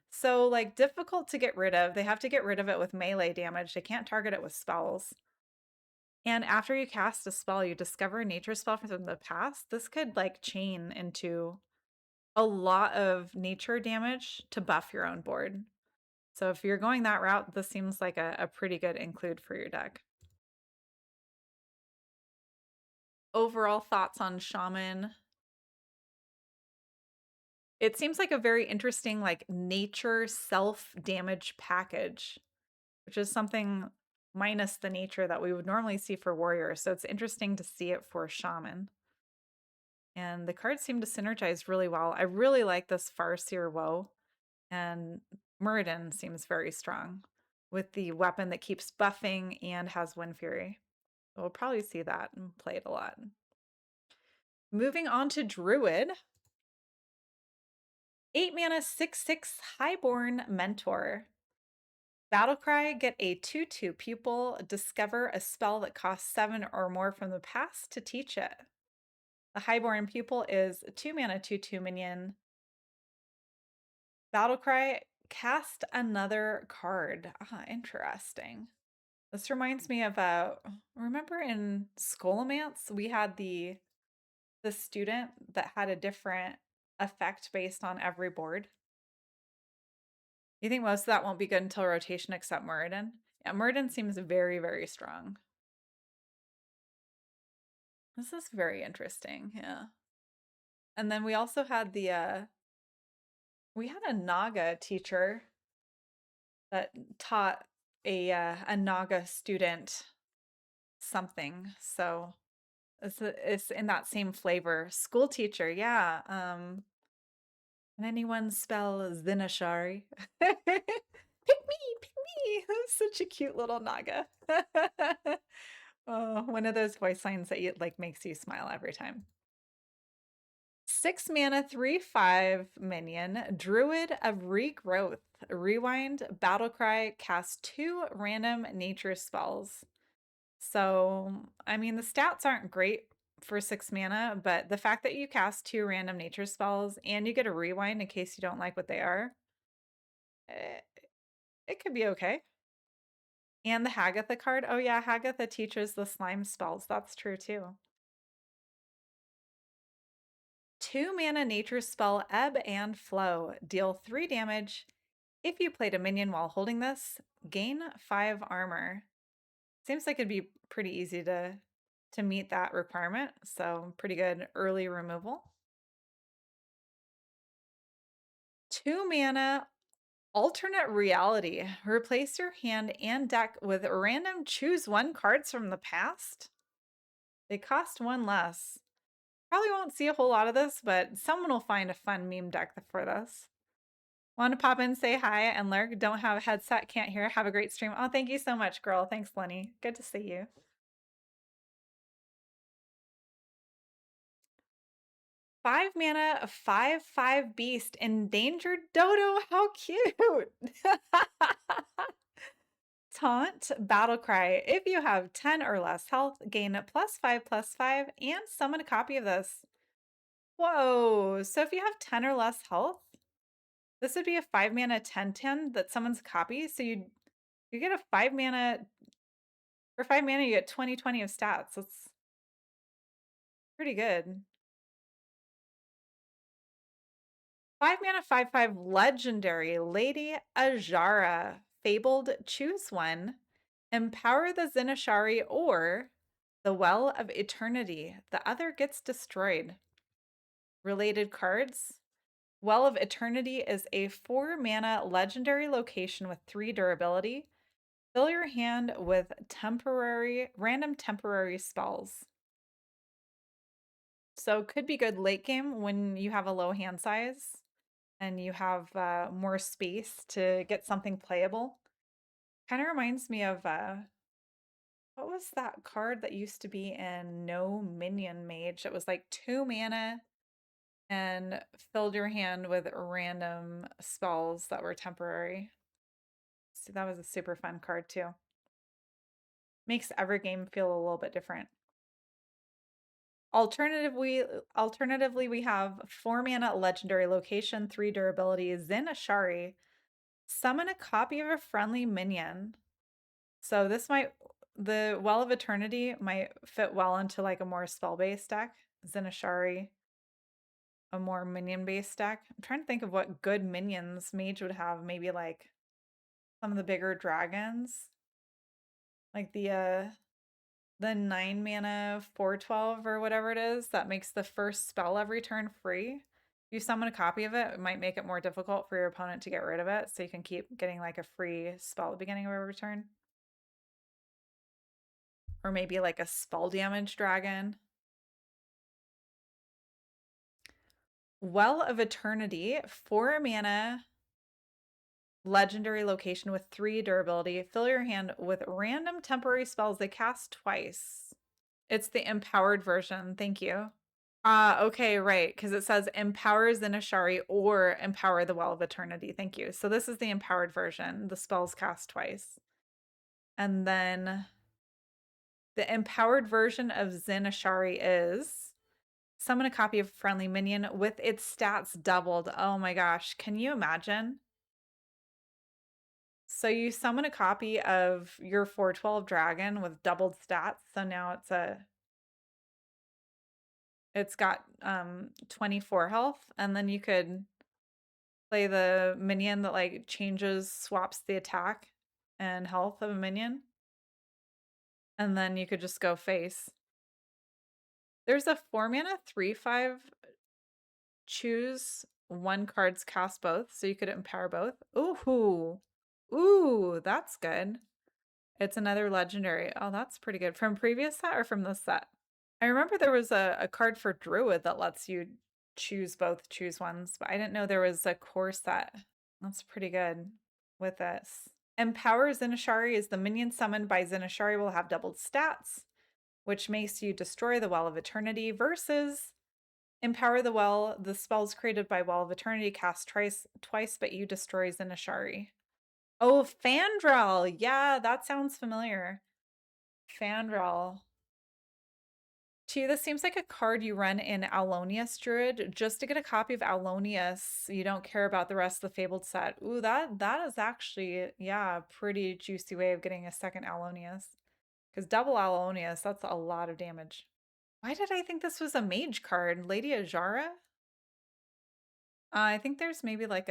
So, like, difficult to get rid of. They have to get rid of it with melee damage. They can't target it with spells. And after you cast a spell, you discover a nature spell from the past. This could, like, chain into a lot of nature damage to buff your own board. So if you're going that route, this seems like a pretty good include for your deck. Overall thoughts on Shaman? It seems like a very interesting like nature self-damage package, which is something minus the nature that we would normally see for warrior. So it's interesting to see it for Shaman. And the cards seem to synergize really well. I really like this Farseer Woe, and Muradin seems very strong with the weapon that keeps buffing and has Wind Fury. We'll probably see that and play it a lot. Moving on to Druid. 8 mana, 6/6 Highborn Mentor. Battlecry, get a 2/2 pupil. Discover a spell that costs 7 or more from the past to teach it. The Highborn pupil is 2 mana, 2/2 minion. Battlecry, cast another card. Ah, interesting. This reminds me of remember in Scholomance we had the student that had a different effect based on every board. You think most of that won't be good until rotation except Muradin? Yeah, Muradin seems very, very strong. This is very interesting, yeah. And then we also had we had a Naga teacher that taught a Naga student something. So it's in that same flavor. School teacher, yeah. Can anyone spell Zinashari? Pick me. That's such a cute little Naga. Oh, one of those voice lines that like makes you smile every time. 6 mana, 3/5 minion, Druid of Regrowth. Rewind, Battlecry, cast 2 random nature spells. So, I mean, the stats aren't great for 6 mana, but the fact that you cast 2 random nature spells and you get a rewind in case you don't like what they are, it could be okay. And the Hagatha card. Oh yeah, Hagatha teaches the slime spells. That's true too. 2 mana nature spell, Ebb and Flow. Deal 3 damage. If you played a minion while holding this, gain 5 armor. Seems like it'd be pretty easy to meet that requirement. So pretty good early removal. 2 mana alternate reality. Replace your hand and deck with random choose 1 cards from the past. They cost 1 less. Probably won't see a whole lot of this, but someone will find a fun meme deck for this. Want to pop in, say hi, and lurk. Don't have a headset, can't hear. Have a great stream. Oh, thank you so much, girl. Thanks, Lenny. Good to see you. 5 mana, a 5/5 beast, endangered dodo. How cute! Taunt battle cry. If you have 10 or less health, gain +5/+5 and summon a copy of this. Whoa! So if you have 10 or less health, this would be a 5 mana 10/10 that summons a copy. So you get a 5 mana for 5 mana, you get 20/20 of stats. That's pretty good. 5 mana 5/5 legendary Lady Ajara. Fabled, choose one. Empower the Zinashari or the Well of Eternity. The other gets destroyed. Related cards. Well of Eternity is a 4 mana legendary location with 3 durability. Fill your hand with random temporary spells. So could be good late game when you have a low hand size and you have more space to get something playable. Kind of reminds me of what was that card that used to be in No Minion Mage? It was like 2 mana and filled your hand with random spells that were temporary. So that was a super fun card too. Makes every game feel a little bit different. Alternatively, we have 4 mana legendary location, 3 durability, Zinashari. Summon a copy of a friendly minion. So the Well of Eternity might fit well into like a more spell-based deck. Zinashari, a more minion-based deck. I'm trying to think of what good minions Mage would have. Maybe like some of the bigger dragons. Like the 9 mana 4/12 or whatever it is that makes the first spell every turn free. If you summon a copy of it, it might make it more difficult for your opponent to get rid of it, so you can keep getting like a free spell at the beginning of every turn. Or maybe like a spell damage dragon. Well of Eternity, 4 mana legendary location with 3 durability. Fill your hand with random temporary spells they cast twice. It's the empowered version. Thank you. Okay, right, because it says empower Zinashari or empower the Well of Eternity. Thank you. So this is the empowered version. The spells cast twice. And then the empowered version of Zinashari is summon a copy of a friendly minion with its stats doubled. Oh my gosh, can you imagine? So you summon a copy of your 4/12 dragon with doubled stats. So now it's got 24 health, and then you could play the minion that like swaps the attack and health of a minion. And then you could just go face. There's a 4 mana 3/5 choose one card's cast both, so you could empower both. Ooh, that's good. It's another legendary. Oh, that's pretty good. From previous set or from this set? I remember there was a card for Druid that lets you choose ones, but I didn't know there was a core set. That's pretty good with this. Empower Zinashari is the minion summoned by Zinashari will have doubled stats, which makes you destroy the Well of Eternity versus Empower the Well. The spells created by Well of Eternity cast twice, but you destroy Zinashari. Oh, Fandral. Yeah, that sounds familiar. Fandral. This seems like a card you run in Alonius Druid just to get a copy of Alonius. You don't care about the rest of the Fabled set. Ooh, that is actually, yeah, a pretty juicy way of getting a second Alonius. Because double Alonius, that's a lot of damage. Why did I think this was a mage card? Lady Ajara? I think there's maybe like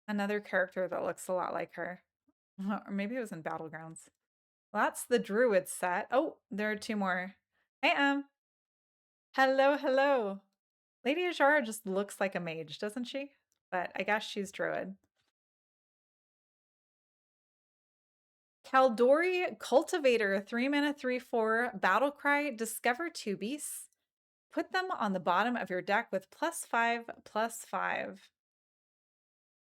another character that looks a lot like her. Or maybe it was in Battlegrounds. Well, that's the Druid set. Oh, there are 2 more. Hey, hello, hello. Lady Ajara just looks like a mage, doesn't she? But I guess she's Druid. Kaldori Cultivator, 3 mana 3/4, Battlecry, discover 2 beasts. Put them on the bottom of your deck with +5/+5.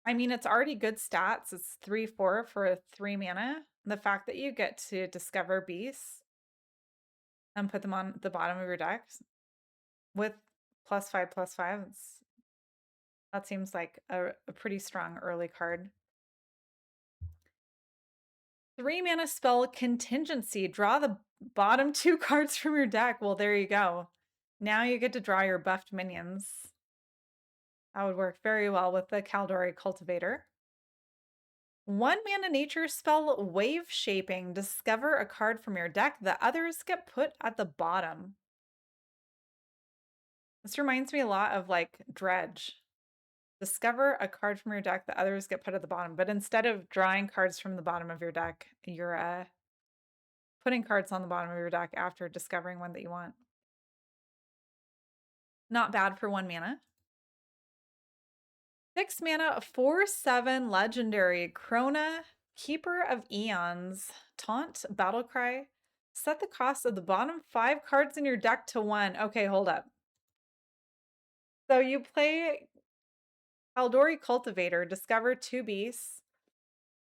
I mean, it's already good stats. It's 3/4 for 3 mana. The fact that you get to discover beasts and put them on the bottom of your deck with +5/+5. That seems like a pretty strong early card. 3 mana spell Contingency. Draw the bottom 2 cards from your deck. Well, there you go. Now you get to draw your buffed minions. That would work very well with the Kaldori Cultivator. 1 mana nature spell Wave Shaping. Discover a card from your deck. The others get put at the bottom. This reminds me a lot of like Dredge. Discover a card from your deck. The others get put at the bottom. But instead of drawing cards from the bottom of your deck, you're putting cards on the bottom of your deck after discovering one that you want. Not bad for 1 mana. 6 mana, 4/7 legendary Krona, Keeper of Eons, Taunt, Battlecry. Set the cost of the bottom 5 cards in your deck to 1. Okay, hold up. So you play Kaldori Cultivator, discover 2 beasts,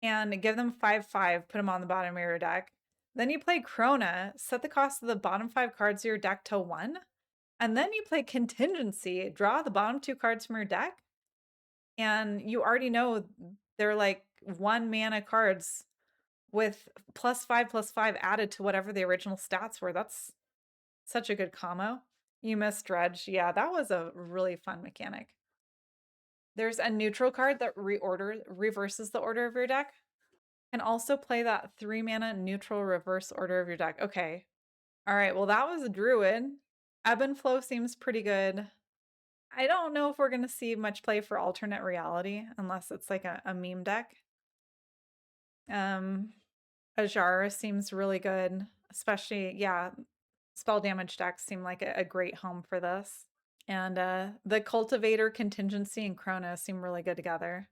and give them 5/5, put them on the bottom of your deck. Then you play Krona, set the cost of the bottom 5 cards of your deck to 1. And then you play Contingency, draw the bottom 2 cards from your deck. And you already know they're like 1 mana cards with +5/+5 added to whatever the original stats were. That's such a good combo. You missed Dredge. Yeah, that was a really fun mechanic. There's a neutral card that reverses the order of your deck. And also play that 3 mana neutral reverse order of your deck. Okay. All right, well, that was a Druid. Ebb and Flow seems pretty good. I don't know if we're going to see much play for alternate reality unless it's like a meme deck. Ajar seems really good, especially, yeah, spell damage decks seem like a great home for this. And the Cultivator, Contingency, and Chrono seem really good together.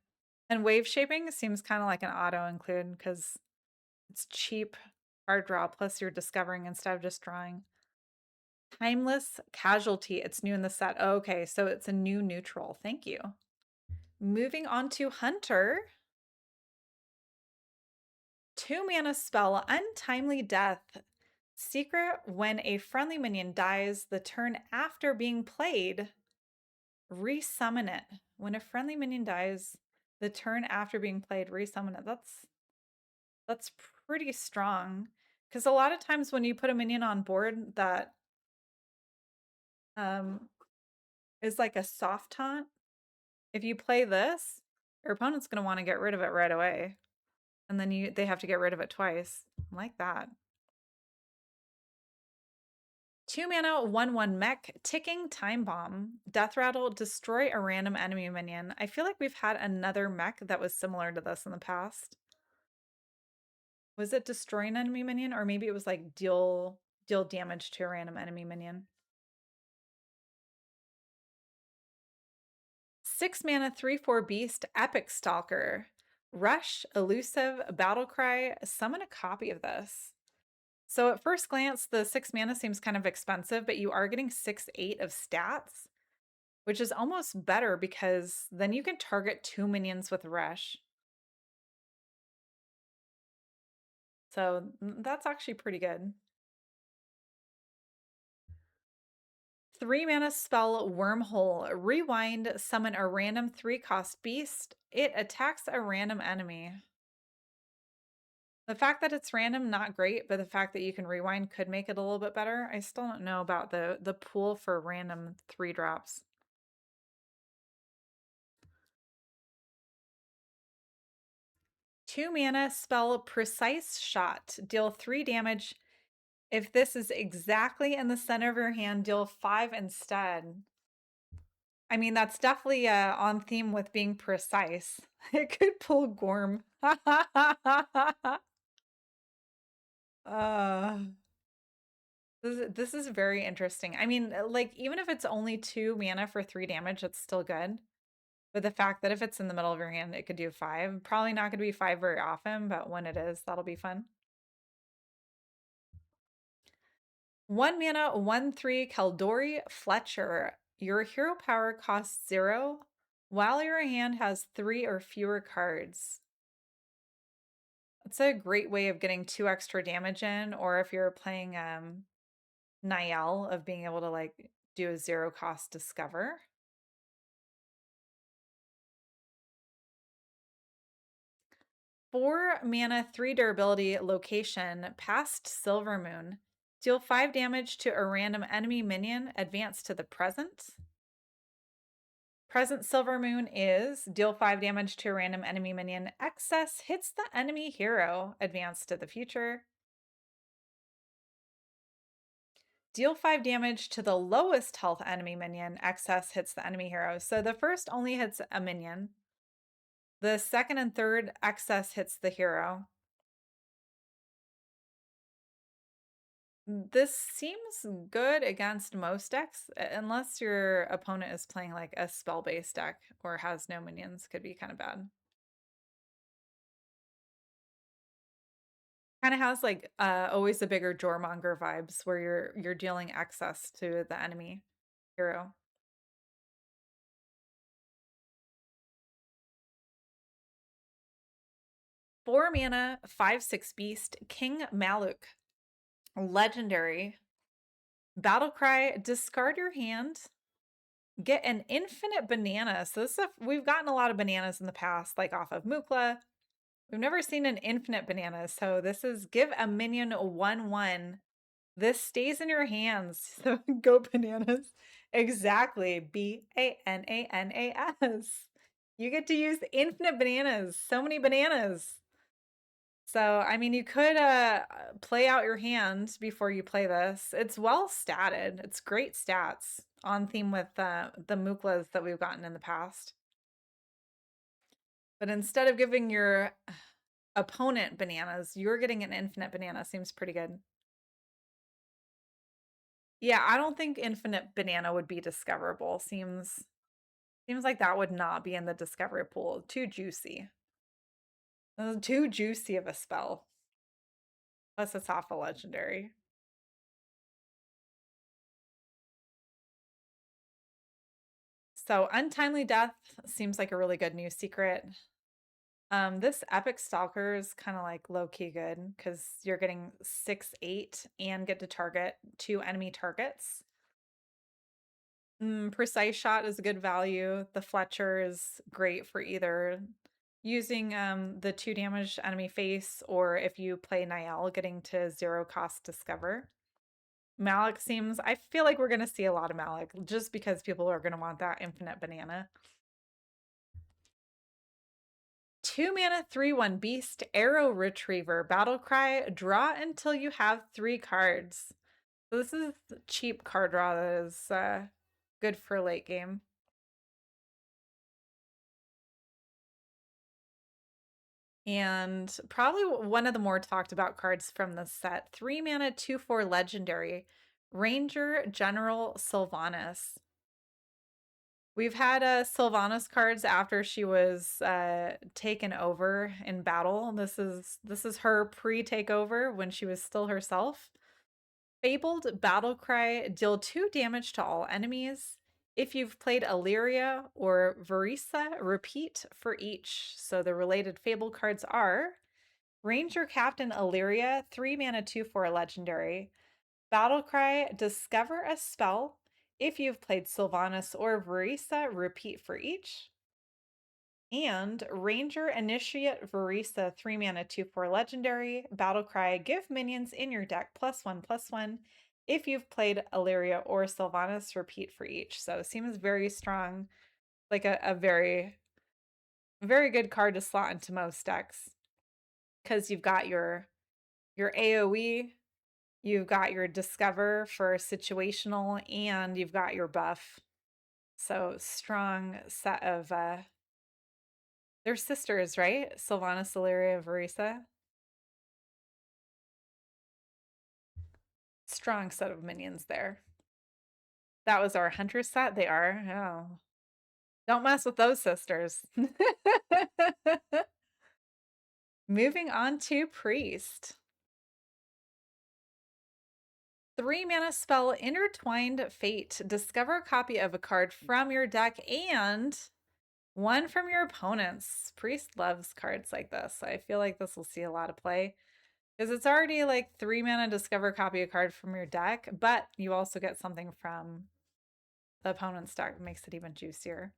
And Wave Shaping seems kind of like an auto include because it's cheap card draw, plus you're discovering instead of just drawing. Timeless Casualty. It's new in the set. Oh, okay, so it's a new neutral. Thank you. Moving on to Hunter. 2 mana spell, Untimely Death. Secret, when a friendly minion dies the turn after being played, resummon it. When a friendly minion dies the turn after being played, resummon it. That's pretty strong. Because a lot of times when you put a minion on board that is like a soft taunt, if you play this, your opponent's going to want to get rid of it right away. And then they have to get rid of it twice. Like that. 2 mana, 1/1 mech, Ticking Time Bomb. Death Rattle, destroy a random enemy minion. I feel like we've had another mech that was similar to this in the past. Was it destroy an enemy minion? Or maybe it was like deal damage to a random enemy minion. 6 mana, 3/4 beast, Epic Stalker. Rush, Elusive, Battlecry. Summon a copy of this. So at first glance, the 6 mana seems kind of expensive, but you are getting 6/8 of stats, which is almost better because then you can target 2 minions with Rush. So that's actually pretty good. 3 mana spell Wormhole. Rewind, summon a random 3-cost beast. It attacks a random enemy. The fact that it's random, not great, but the fact that you can rewind could make it a little bit better. I still don't know about the pool for random 3-drops. 2 mana spell Precise Shot. Deal 3 damage. If this is exactly in the center of your hand, deal 5 instead. I mean, that's definitely on theme with being precise. It could pull Gorm. uh, this is very interesting. I mean, like, even if it's only 2 mana for 3 damage, it's still good. But the fact that if it's in the middle of your hand, it could do 5. Probably not going to be 5 very often, but when it is, that'll be fun. 1 mana, 1/3 Kaldori Fletcher. Your hero power costs 0 while your hand has 3 or fewer cards. It's a great way of getting 2 extra damage in, or if you're playing Niall, of being able to like do a 0-cost discover. Four mana, 3 durability location, past Silvermoon. Deal 5 damage to a random enemy minion, advance to the present. Present Silvermoon is deal 5 damage to a random enemy minion. Excess hits the enemy hero, advance to the future. Deal 5 damage to the lowest health enemy minion. Excess hits the enemy hero. So the first only hits a minion. The second and third, excess hits the hero. This seems good against most decks, unless your opponent is playing like a spell-based deck or has no minions, could be kind of bad. Kind of has like always a bigger Jormonger vibes where you're dealing excess to the enemy hero. Four mana, 5/6 beast, King Maluk. Legendary. Battlecry, discard your hand. Get an infinite banana. So this stuff, we've gotten a lot of bananas in the past, like off of Mukla. We've never seen an infinite banana. So this is give a minion 1/1. This stays in your hands. So go bananas. Exactly. BANANAS. You get to use infinite bananas. So many bananas. So, I mean, you could play out your hand before you play this. It's well statted. It's great stats on theme with the Muklas that we've gotten in the past. But instead of giving your opponent bananas, you're getting an infinite banana. Seems pretty good. Yeah, I don't think infinite banana would be discoverable. Seems like that would not be in the discovery pool. Too juicy. Too juicy of a spell. Plus it's off a legendary. So Untimely Death seems like a really good new secret. This Epic Stalker is kind of like low-key good because you're getting 6/8 and get to target 2 enemy targets. Precise Shot is a good value. The Fletcher is great for either using the 2 damage enemy face, or if you play Niall, getting to 0-cost discover. Malik seems, I feel like we're going to see a lot of Malik just because people are going to want that infinite banana. 2 mana, 3/1 beast, Arrow Retriever, Battlecry, draw until you have 3 cards. So this is cheap card draw that is good for late game. And probably one of the more talked about cards from this set, 3 mana, 2/4 legendary, Ranger General Sylvanas. We've had Sylvanas cards after she was taken over in battle. This is her pre-takeover when she was still herself. Fabled Battlecry, deal 2 damage to all enemies. If you've played Illyria or Verisa, repeat for each. So the related Fable cards are Ranger Captain Illyria, 3 mana, 2/4 legendary. Battlecry, discover a spell. If you've played Sylvanas or Verisa, repeat for each. And Ranger Initiate Verisa, 3 mana, 2/4 legendary. Battlecry, give minions in your deck +1/+1. If you've played Illyria or Sylvanas, repeat for each. So it seems very strong, like a very, very good card to slot into most decks. Because you've got your AoE, you've got your Discover for situational, and you've got your buff. So strong set of they're sisters, right? Sylvanas, Illyria, Verisa. Strong set of minions there. That was our hunter set. They are. Oh. Don't mess with those sisters. Moving on to Priest. 3 mana spell, Intertwined Fate. Discover a copy of a card from your deck and one from your opponent's. Priest loves cards like this. I feel like this will see a lot of play. Because it's already like 3 mana, discover a copy of a card from your deck, but you also get something from the opponent's deck makes it even juicier.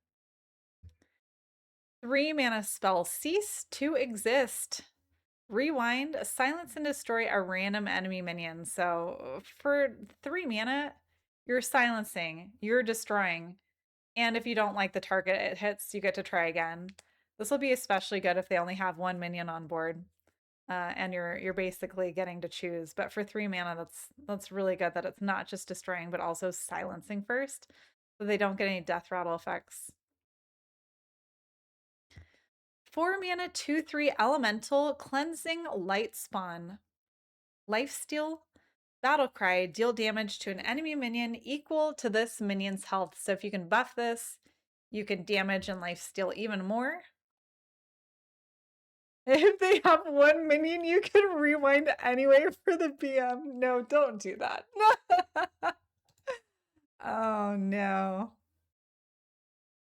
3 mana spell, Cease to Exist. Rewind, silence and destroy a random enemy minion. So for 3 mana, you're silencing, you're destroying. And if you don't like the target it hits, you get to try again. This will be especially good if they only have 1 minion on board. And you're basically getting to choose. But for 3 mana, that's really good that it's not just destroying, but also silencing first. So they don't get any death rattle effects. 4 mana, 2/3 elemental, cleansing light spawn. Lifesteal, Battlecry, deal damage to an enemy minion equal to this minion's health. So if you can buff this, you can damage and lifesteal even more. If they have 1 minion, you can rewind anyway for the BM. No, don't do that. Oh no.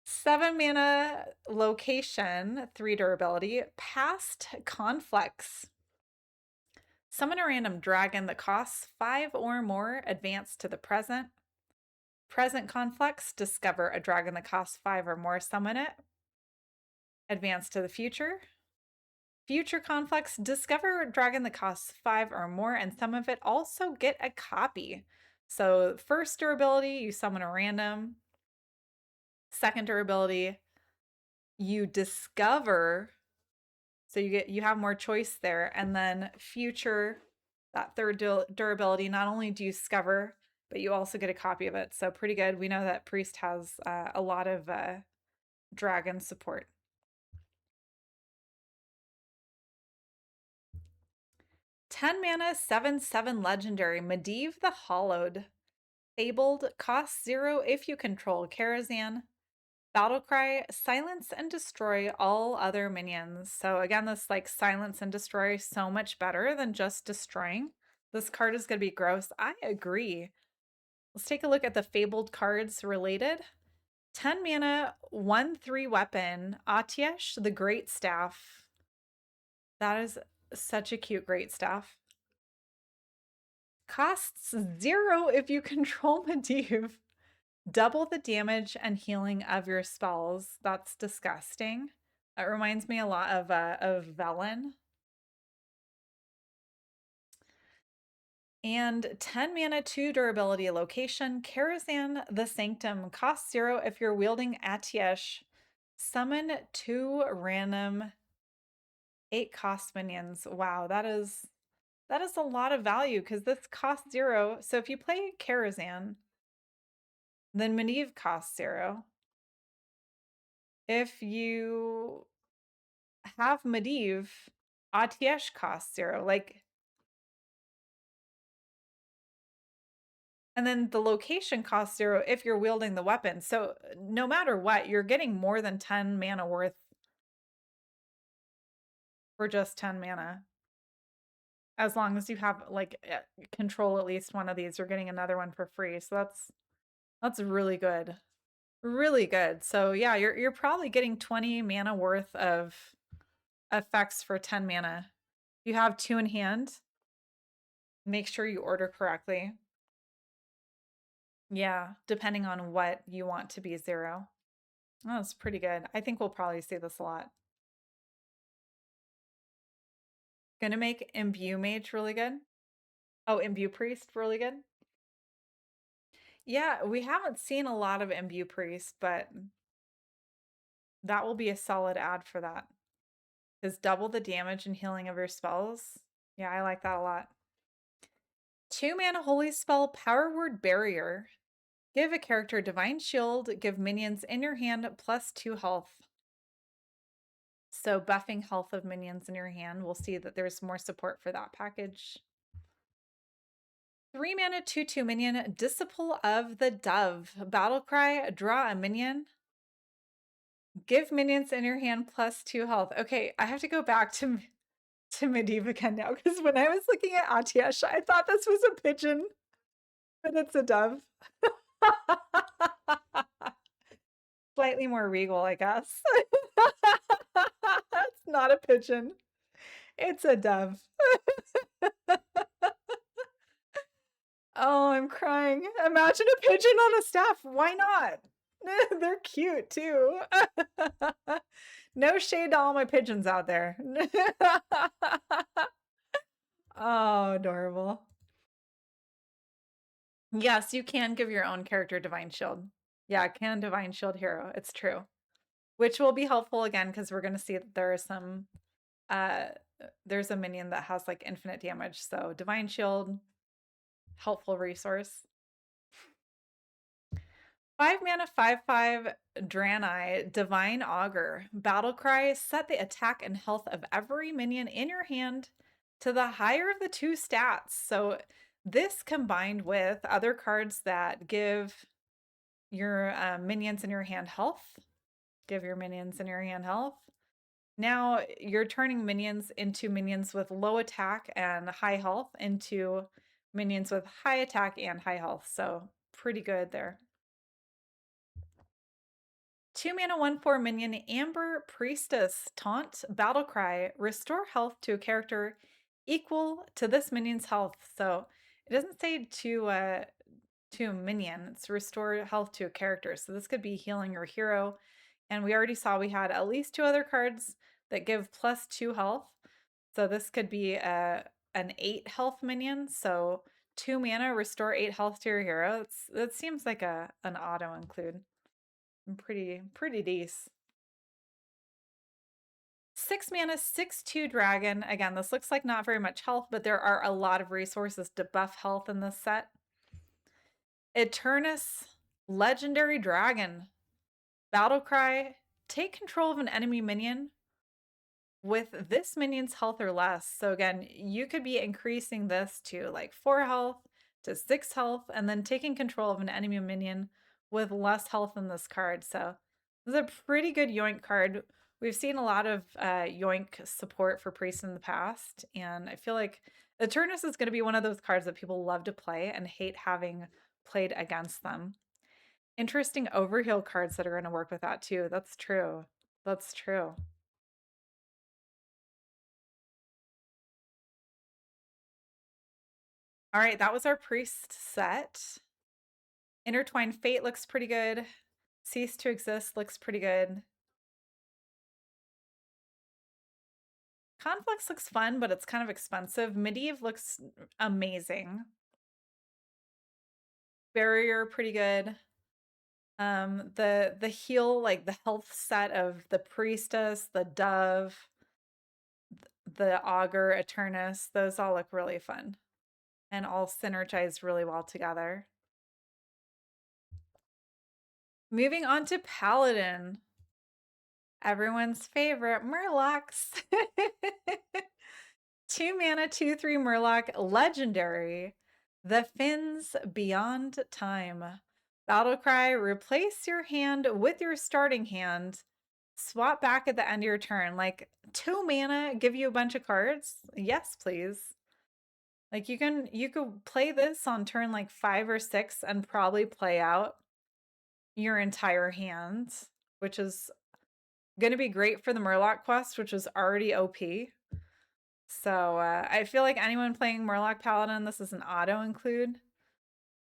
7 mana location, 3 durability, Past Conflicts. Summon a random dragon that costs 5 or more, advance to the present. Present conflicts, discover a dragon that costs 5 or more, summon it. Advance to the future. Future conflicts, discover a dragon that costs 5 or more, and some of it also get a copy. So first durability, you summon a random. Second durability, you discover, so you have more choice there. And then future, that third durability, not only do you discover, but you also get a copy of it. So pretty good. We know that Priest has a lot of dragon support. 10 mana, 7/7 legendary, Medivh the Hollowed. Fabled, costs 0 if you control Karazhan. Battlecry, silence and destroy all other minions. So again, this like silence and destroy so much better than just destroying. This card is going to be gross. I agree. Let's take a look at the Fabled cards related. 10 mana, 1/3 weapon, Atiesh the Great Staff. That is such a cute great staff. Costs 0 if you control Medivh. Double the damage and healing of your spells. That's disgusting. That reminds me a lot of Velen. And 10 mana, 2 durability location. Karazhan the Sanctum, costs 0 if you're wielding Atiesh. Summon 2 random 8 cost minions. Wow, that is a lot of value because this costs 0. So if you play Karazhan, then Medivh costs 0. If you have Medivh, Atiesh costs 0. Like, and then the location costs 0 if you're wielding the weapon. So no matter what, you're getting more than 10 mana worth for just 10 mana. As long as you have like control at least one of these, you're getting another one for free. So that's really good. Really good. So yeah, you're probably getting 20 mana worth of effects for 10 mana. You have 2 in hand. Make sure you order correctly. Yeah, depending on what you want to be 0. Oh, that's pretty good. I think we'll probably see this a lot. Gonna make Imbue Mage really good. Oh, Imbue Priest really good. Yeah, we haven't seen a lot of Imbue Priest, but that will be a solid add for that. Is double the damage and healing of your spells. Yeah, I like that a lot. 2 mana Holy Spell, Power Word Barrier. Give a character Divine Shield, give minions in your hand +2 health. So buffing health of minions in your hand, we'll see that there's more support for that package. 3 mana, 2/2 minion, Disciple of the Dove. Battlecry, draw a minion. Give minions in your hand +2 health. Okay, I have to go back to Medivh again now, because when I was looking at Atiesh, I thought this was a pigeon, but it's a dove. Slightly more regal, I guess. It's not a pigeon. It's a dove. Oh, I'm crying. Imagine a pigeon on a staff. Why not? They're cute too. No shade to all my pigeons out there. Oh, adorable. Yes, you can give your own character Divine Shield. Yeah, can Divine Shield hero. It's true. Which will be helpful again because we're going to see that there are some uh there's a minion that has like infinite damage. So Divine Shield, helpful resource. 5 mana, 5/5 Draenei, Divine Augur. Battle cry, set the attack and health of every minion in your hand to the higher of the two stats. So this combined with other cards that give your minions in your hand health, give your minions in your hand health. Now you're turning minions into minions with low attack and high health into minions with high attack and high health. So pretty good there. 2 mana, 1/4 minion, Amber Priestess, Taunt, Battle Cry, restore health to a character equal to this minion's health. So it doesn't say to a minion, it's restore health to a character. So this could be healing your hero. And we already saw we had at least 2 other cards that give +2 health. So this could be an 8 health minion. So 2 mana, restore 8 health to your hero. That seems like an auto include. Pretty decent. 6 mana, 6/2 dragon. Again, this looks like not very much health, but there are a lot of resources to buff health in this set. Eternus, legendary dragon. Battle cry, take control of an enemy minion with this minion's health or less. So again, you could be increasing this to like 4 health to 6 health and then taking control of an enemy minion with less health than this card. So this is a pretty good yoink card. We've seen a lot of yoink support for priests in the past, and I feel like Eternus is going to be one of those cards that people love to play and hate having played against them. Interesting overheal cards that are going to work with that too. That's true. That's true. All right, that was our priest set. Intertwined Fate looks pretty good. Cease to Exist looks pretty good. Conflicts looks fun, but it's kind of expensive. Medivh looks amazing. Barrier, pretty good. The heal, like the health set of the Priestess, the Dove, the Augur, Eternus, those all look really fun and all synergize really well together. Moving on to Paladin. Everyone's favorite, Murlocs. 2 mana, 2/3 Murloc, legendary. The Fins Beyond Time. Battle cry, replace your hand with your starting hand. Swap back at the end of your turn. Like 2 mana, give you a bunch of cards. Yes, please. Like you could play this on turn like 5 or 6 and probably play out your entire hand, which is going to be great for the Murloc quest, which is already OP. So I feel like anyone playing Murloc Paladin, this is an auto include.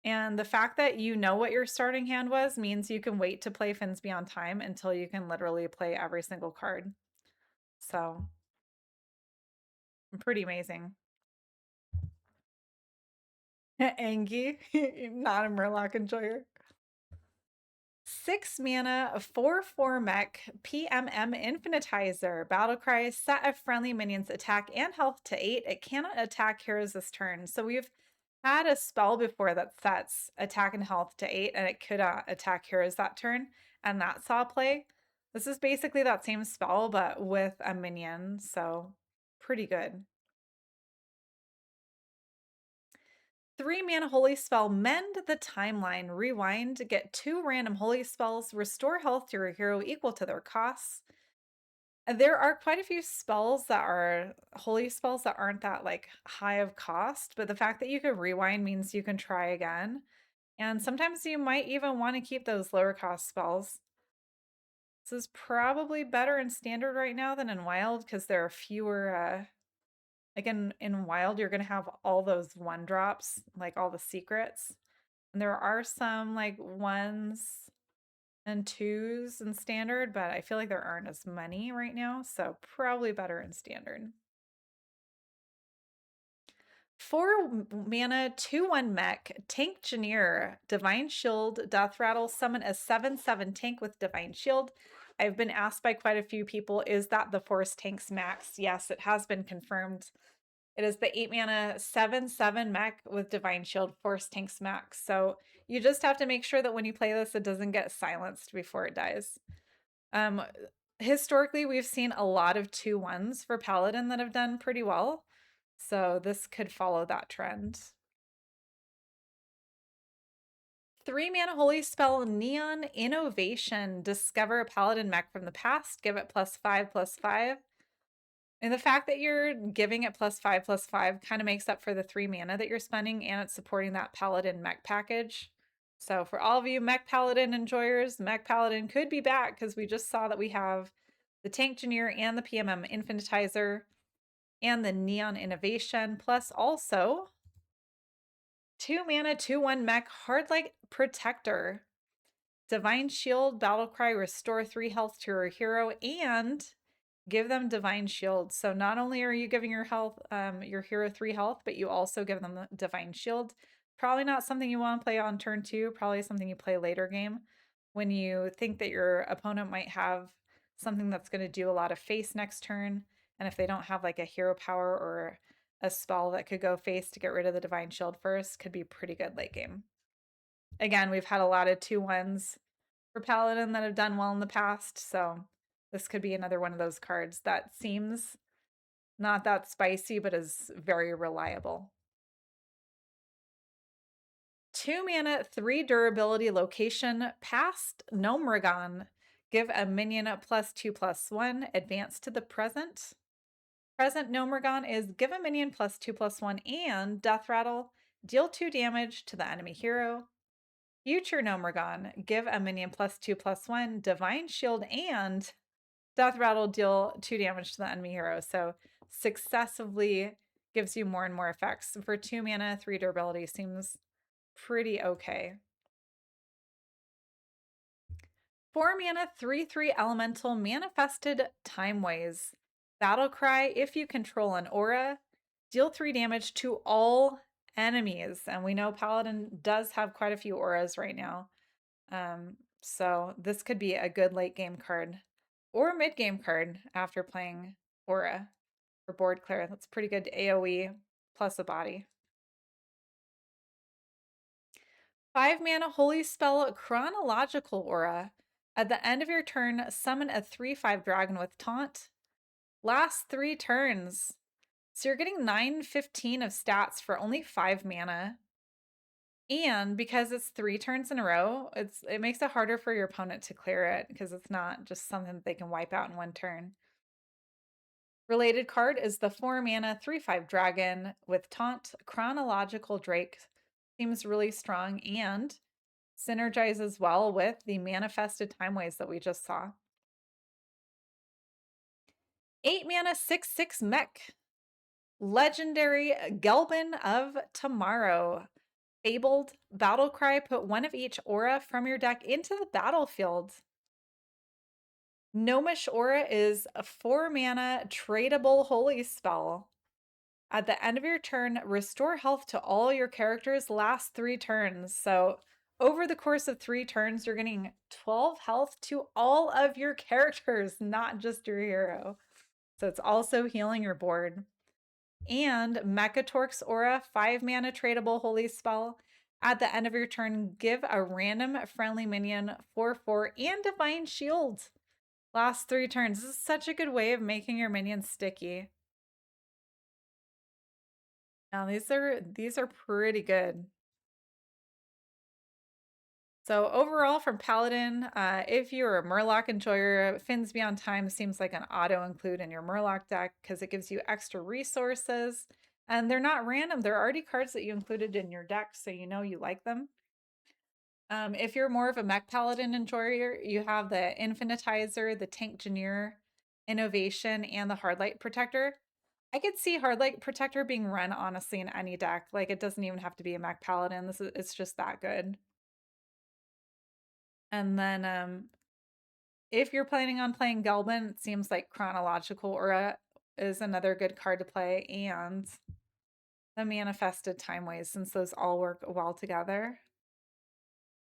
And the fact that you know what your starting hand was means you can wait to play Fins Beyond Time until you can literally play every single card. So pretty amazing. Angie, not a Murloc enjoyer. 6 mana, 4/4 mech, PMM Infinitizer. Battle cry, set a friendly minion's attack and health to 8. It cannot attack heroes this turn. So we've had a spell before that sets attack and health to 8, and it could attack heroes that turn, and that saw play. This is basically that same spell, but with a minion, so pretty good. 3 mana holy spell, Mend the Timeline, rewind, get 2 random holy spells, restore health to your hero equal to their costs. There are quite a few spells that are holy spells that aren't that like high of cost, but the fact that you can rewind means you can try again. And sometimes you might even want to keep those lower cost spells. This is probably better in standard right now than in wild because there are fewer Like in Wild, you're gonna have all those 1-drops, like all the secrets. And there are some like 1s and 2s in Standard, but I feel like there aren't as many right now, so probably better in Standard. 4 mana, 2/1 mech, Tank Engineer, Divine Shield, Death Rattle, summon a 7/7 tank with Divine Shield. I've been asked by quite a few people, is that the Force Tanks max? Yes, it has been confirmed. It is the 8 mana 7/7 mech with Divine Shield Force Tanks max. So you just have to make sure that when you play this, it doesn't get silenced before it dies. Historically, we've seen a lot of 2/1s for Paladin that have done pretty well. So this could follow that trend. 3 mana Holy Spell, Neon Innovation. Discover a Paladin mech from the past. Give it +5/+5. And the fact that you're giving it +5/+5 kind of makes up for the 3 mana that you're spending, and it's supporting that Paladin mech package. So for all of you Mech Paladin enjoyers, Mech Paladin could be back because we just saw that we have the Tank Engineer and the PMM Infinitizer and the Neon Innovation, plus also 2 mana, 2/1 mech, Hardlight Protector. Divine Shield, Battlecry, restore 3 health to your hero, and give them Divine Shield. So not only are you giving your hero 3 health, but you also give them the Divine Shield. Probably not something you want to play on turn 2, probably something you play later game when you think that your opponent might have something that's going to do a lot of face next turn. And if they don't have like a hero power or a spell that could go face to get rid of the Divine Shield first, could be pretty good late game. Again, we've had a lot of 2/1s for Paladin that have done well in the past, so this could be another one of those cards that seems not that spicy, but is very reliable. 2 mana, 3 durability location, past Gnomragon. Give a minion a +2/+1, advance to the present. Present Gnomragon is give a minion +2/+1 and Death Rattle, deal 2 damage to the enemy hero. Future Gnomragon, give a minion +2/+1, Divine Shield, and Death Rattle, deal 2 damage to the enemy hero. So successively gives you more and more effects. For 2 mana, 3 durability seems pretty okay. 4 mana, 3/3 elemental, Manifested Timeways. Battle Cry, if you control an aura, deal 3 damage to all enemies. And we know Paladin does have quite a few auras right now. So this could be a good late game card or mid game card after playing aura for board clear. That's pretty good AoE plus a body. 5 mana Holy Spell, Chronological Aura. At the end of your turn, summon a 3/5 dragon with taunt. Last 3 turns. So you're getting 9/15 of stats for only 5 mana. And because it's 3 turns in a row, it makes it harder for your opponent to clear it because it's not just something that they can wipe out in 1 turn. Related card is the 4 mana 3/5 dragon with taunt, Chronological Drake. Seems really strong and synergizes well with the Manifested Timeways that we just saw. 8 mana 6/6 mech. Legendary Gelbin of Tomorrow. Fabled Battlecry, put 1 of each aura from your deck into the battlefield. Gnomish Aura is a 4 mana tradable holy spell. At the end of your turn, restore health to all your characters' last 3 turns. So over the course of 3 turns, you're getting 12 health to all of your characters, not just your hero. So it's also healing your board. And Mechatork's Aura, 5 mana tradable holy spell. At the end of your turn, give a random friendly minion 4/4 and Divine Shield. Last 3 turns. This is such a good way of making your minions sticky. Now these are pretty good. So overall from Paladin, if you're a Murloc enjoyer, Fins Beyond Time seems like an auto include in your Murloc deck because it gives you extra resources. And they're not random. They're already cards that you included in your deck, so you know you like them. If you're more of a Mech Paladin enjoyer, you have the Infinitizer, the Tank Engineer, Innovation, and the Hardlight Protector. I could see Hardlight Protector being run honestly in any deck. Like it doesn't even have to be a Mech Paladin. It's just that good. And then if you're planning on playing Gelbin, it seems like Chronological Aura is another good card to play, and the Manifested Timeways, since those all work well together.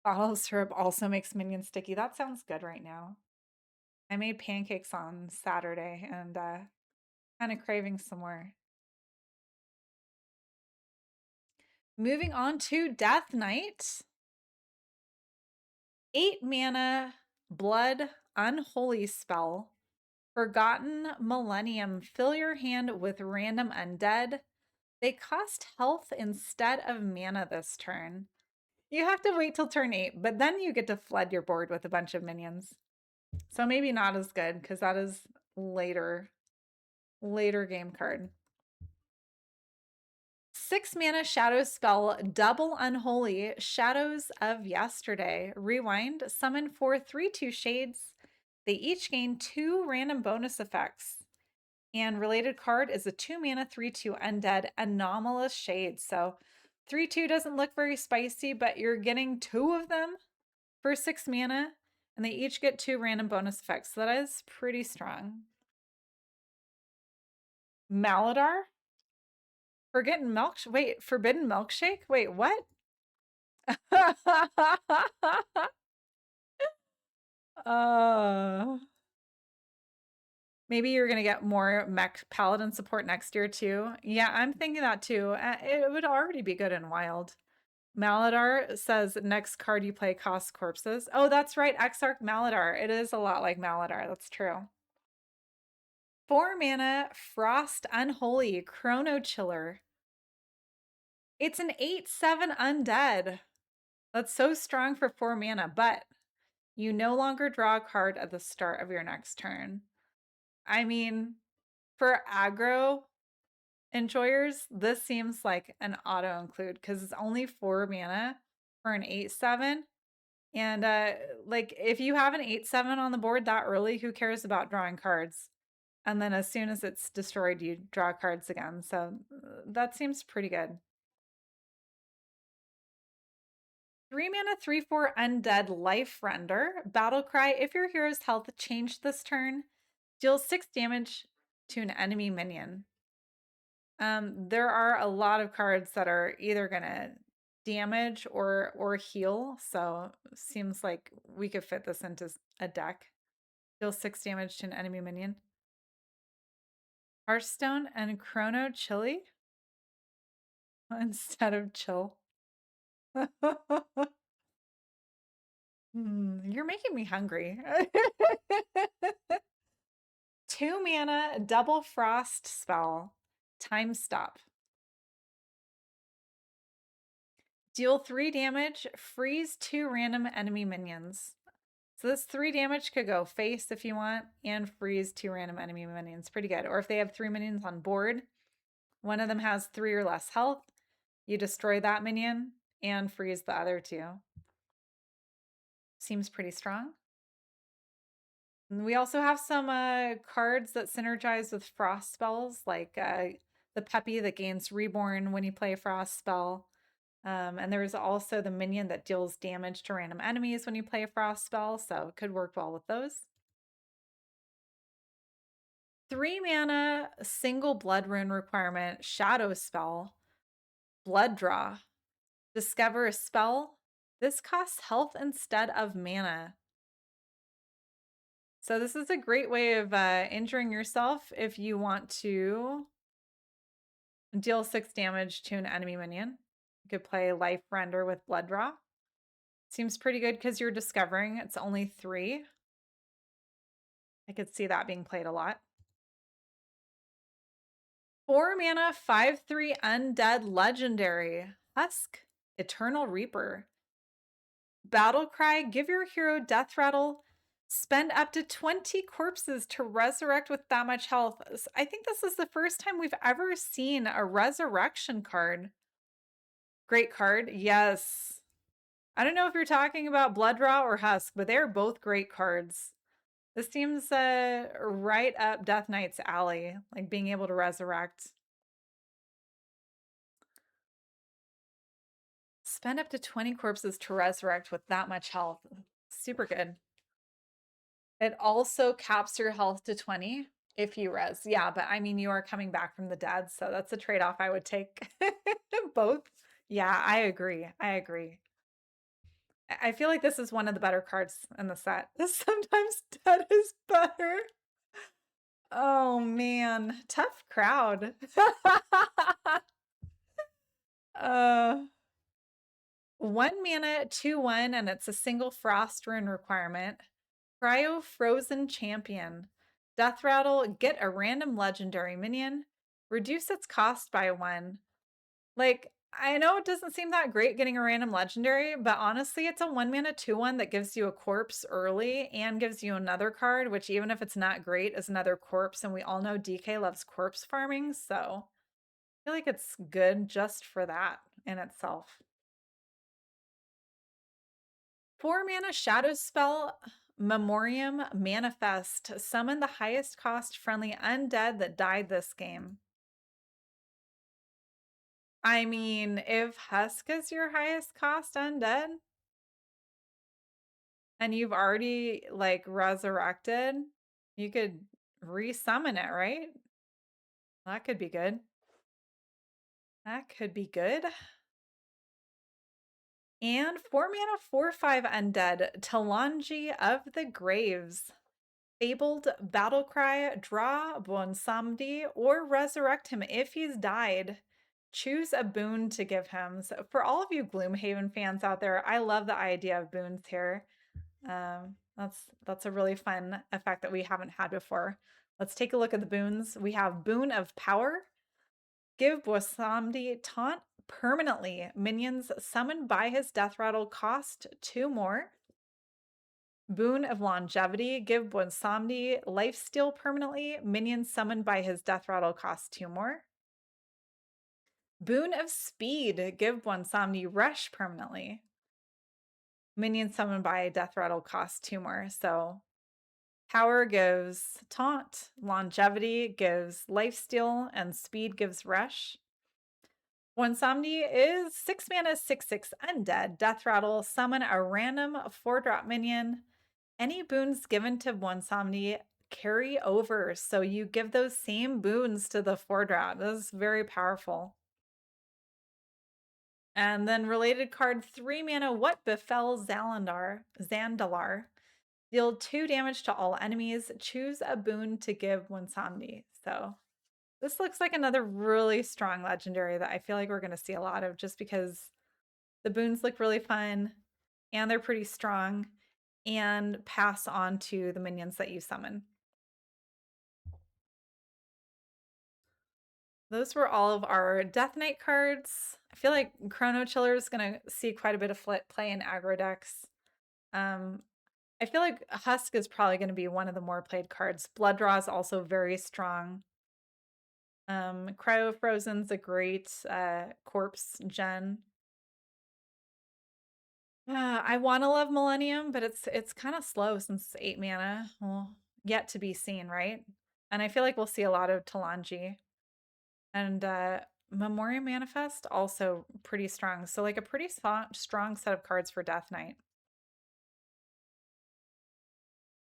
Bottle of syrup also makes minions sticky. That sounds good right now. I made pancakes on Saturday and kind of craving some more. Moving on to Death Knight. 8 mana blood unholy spell. Forgotten Millennium. Fill your hand with random undead. They cost health instead of mana this turn. You have to wait till turn 8, but then you get to flood your board with a bunch of minions. So maybe not as good because that is later game card. 6 mana shadow spell, double unholy, Shadows of Yesterday. Rewind, summon 4 3/2 shades. They each gain 2 random bonus effects. And related card is a 2 mana 3/2 undead anomalous shade. So 3/2 doesn't look very spicy, but you're getting 2 of them for 6 mana, and they each get 2 random bonus effects. So that is pretty strong. Maladar? Forbidden milkshake? Wait, what? uh, maybe you're gonna get more mech paladin support next year too. Yeah, I'm thinking that too. It would already be good in wild. Maladar says next card you play costs corpses. Oh, that's right, Exarch Maladar. It is a lot like Maladar. That's true. 4 mana Frost Unholy Chrono Chiller. It's an 8/7 undead. That's so strong for 4 mana, but you no longer draw a card at the start of your next turn. I mean, for aggro enjoyers, this seems like an auto include because it's only 4 mana for an 8/7. And like if you have an 8/7 on the board that early, who cares about drawing cards? And then as soon as it's destroyed, you draw cards again. So that seems pretty good. 3 mana 3/4 undead life render. Battle cry. If your hero's health changed this turn, deal 6 damage to an enemy minion. There are a lot of cards that are either gonna damage or heal, so seems like we could fit this into a deck. Deal 6 damage to an enemy minion. Hearthstone and Chrono Chili instead of chill. You're making me hungry. 2 mana double frost spell. Time stop. Deal 3 damage, freeze 2 random enemy minions. So this 3 damage could go face if you want, and freeze 2 random enemy minions. Pretty good. Or if they have 3 minions on board, one of them has 3 or less health, you destroy that minion and freeze the other 2. Seems pretty strong. And we also have some cards that synergize with frost spells, like the Peppy that gains reborn when you play a frost spell. And there's also the minion that deals damage to random enemies when you play a frost spell, so it could work well with those. 3 mana, single blood rune requirement, shadow spell, blood draw. Discover a spell. This costs health instead of mana. So this is a great way of injuring yourself if you want to deal 6 damage to an enemy minion. You could play life render with blood draw. Seems pretty good because you're discovering it's only 3. I could see that being played a lot. 4 mana, 5/3 undead legendary. Husk, Eternal Reaper. Battle cry, give your hero death rattle. Spend up to 20 corpses to resurrect with that much health. I think this is the first time we've ever seen a resurrection card. Great card. Yes. I don't know if you're talking about Blood Draw or Husk, but they're both great cards. This seems right up Death Knight's alley, like being able to resurrect. Spend up to 20 corpses to resurrect with that much health. Super good. It also caps your health to 20 if you res. Yeah, but I mean, you are coming back from the dead, so that's a trade-off I would take. Both. Yeah, I agree. I agree. I feel like this is one of the better cards in the set. Sometimes dead is better. Oh man, tough crowd. uh 1 mana, 2/1, and it's a single frost rune requirement. Cryo Frozen Champion. Death Rattle, get a random legendary minion, reduce its cost by 1. Like, I know it doesn't seem that great getting a random legendary, but honestly, it's a 1 mana 2/1 that gives you a corpse early and gives you another card, which even if it's not great, is another corpse. And we all know DK loves corpse farming, so I feel like it's good just for that in itself. 4 mana shadow spell, Memoriam Manifest. Summon the highest cost friendly undead that died this game. I mean, if Husk is your highest cost undead and you've already like resurrected, you could resummon it, right? That could be good. That could be good. And 4 mana 4/5 undead, Talanji of the Graves. Fabled Battlecry, draw Bonsamdi, or resurrect him if he's died. Choose a boon to give him. So for all of you Gloomhaven fans out there, I love the idea of boons here. That's a really fun effect that we haven't had before. Let's take a look at the boons. We have Boon of Power. Give Bonsamdi taunt permanently. Minions summoned by his death rattle cost 2 more. Boon of Longevity, give Bonsamdi lifesteal permanently. Minions summoned by his death rattle cost 2 more. Boon of Speed, give Bonsamdi rush permanently. Minions summoned by death rattle cost 2 more. So power gives taunt, longevity gives lifesteal, and speed gives rush. Bonsamdi is 6 mana 6/6 undead. Death rattle, summon a random 4-drop minion. Any boons given to Bonsamdi carry over, so you give those same boons to the 4-drop. This is very powerful. And then related card, 3 mana, What Befell Zandalar. Deal 2 damage to all enemies. Choose a boon to give Bonsamdi. So this looks like another really strong legendary that I feel like we're going to see a lot of just because the boons look really fun and they're pretty strong and pass on to the minions that you summon. Those were all of our Death Knight cards. I feel like Chrono Chiller is going to see quite a bit of play in aggro decks. I feel like Husk is probably going to be one of the more played cards. Blood Draw is also very strong. Cryo Frozen's a great corpse gen. I want to love Millennium, but it's kind of slow since it's 8 mana. Well, yet to be seen, right? And I feel like we'll see a lot of Talanji. And Memoriam Manifest, also pretty strong. So like a pretty strong set of cards for Death Knight.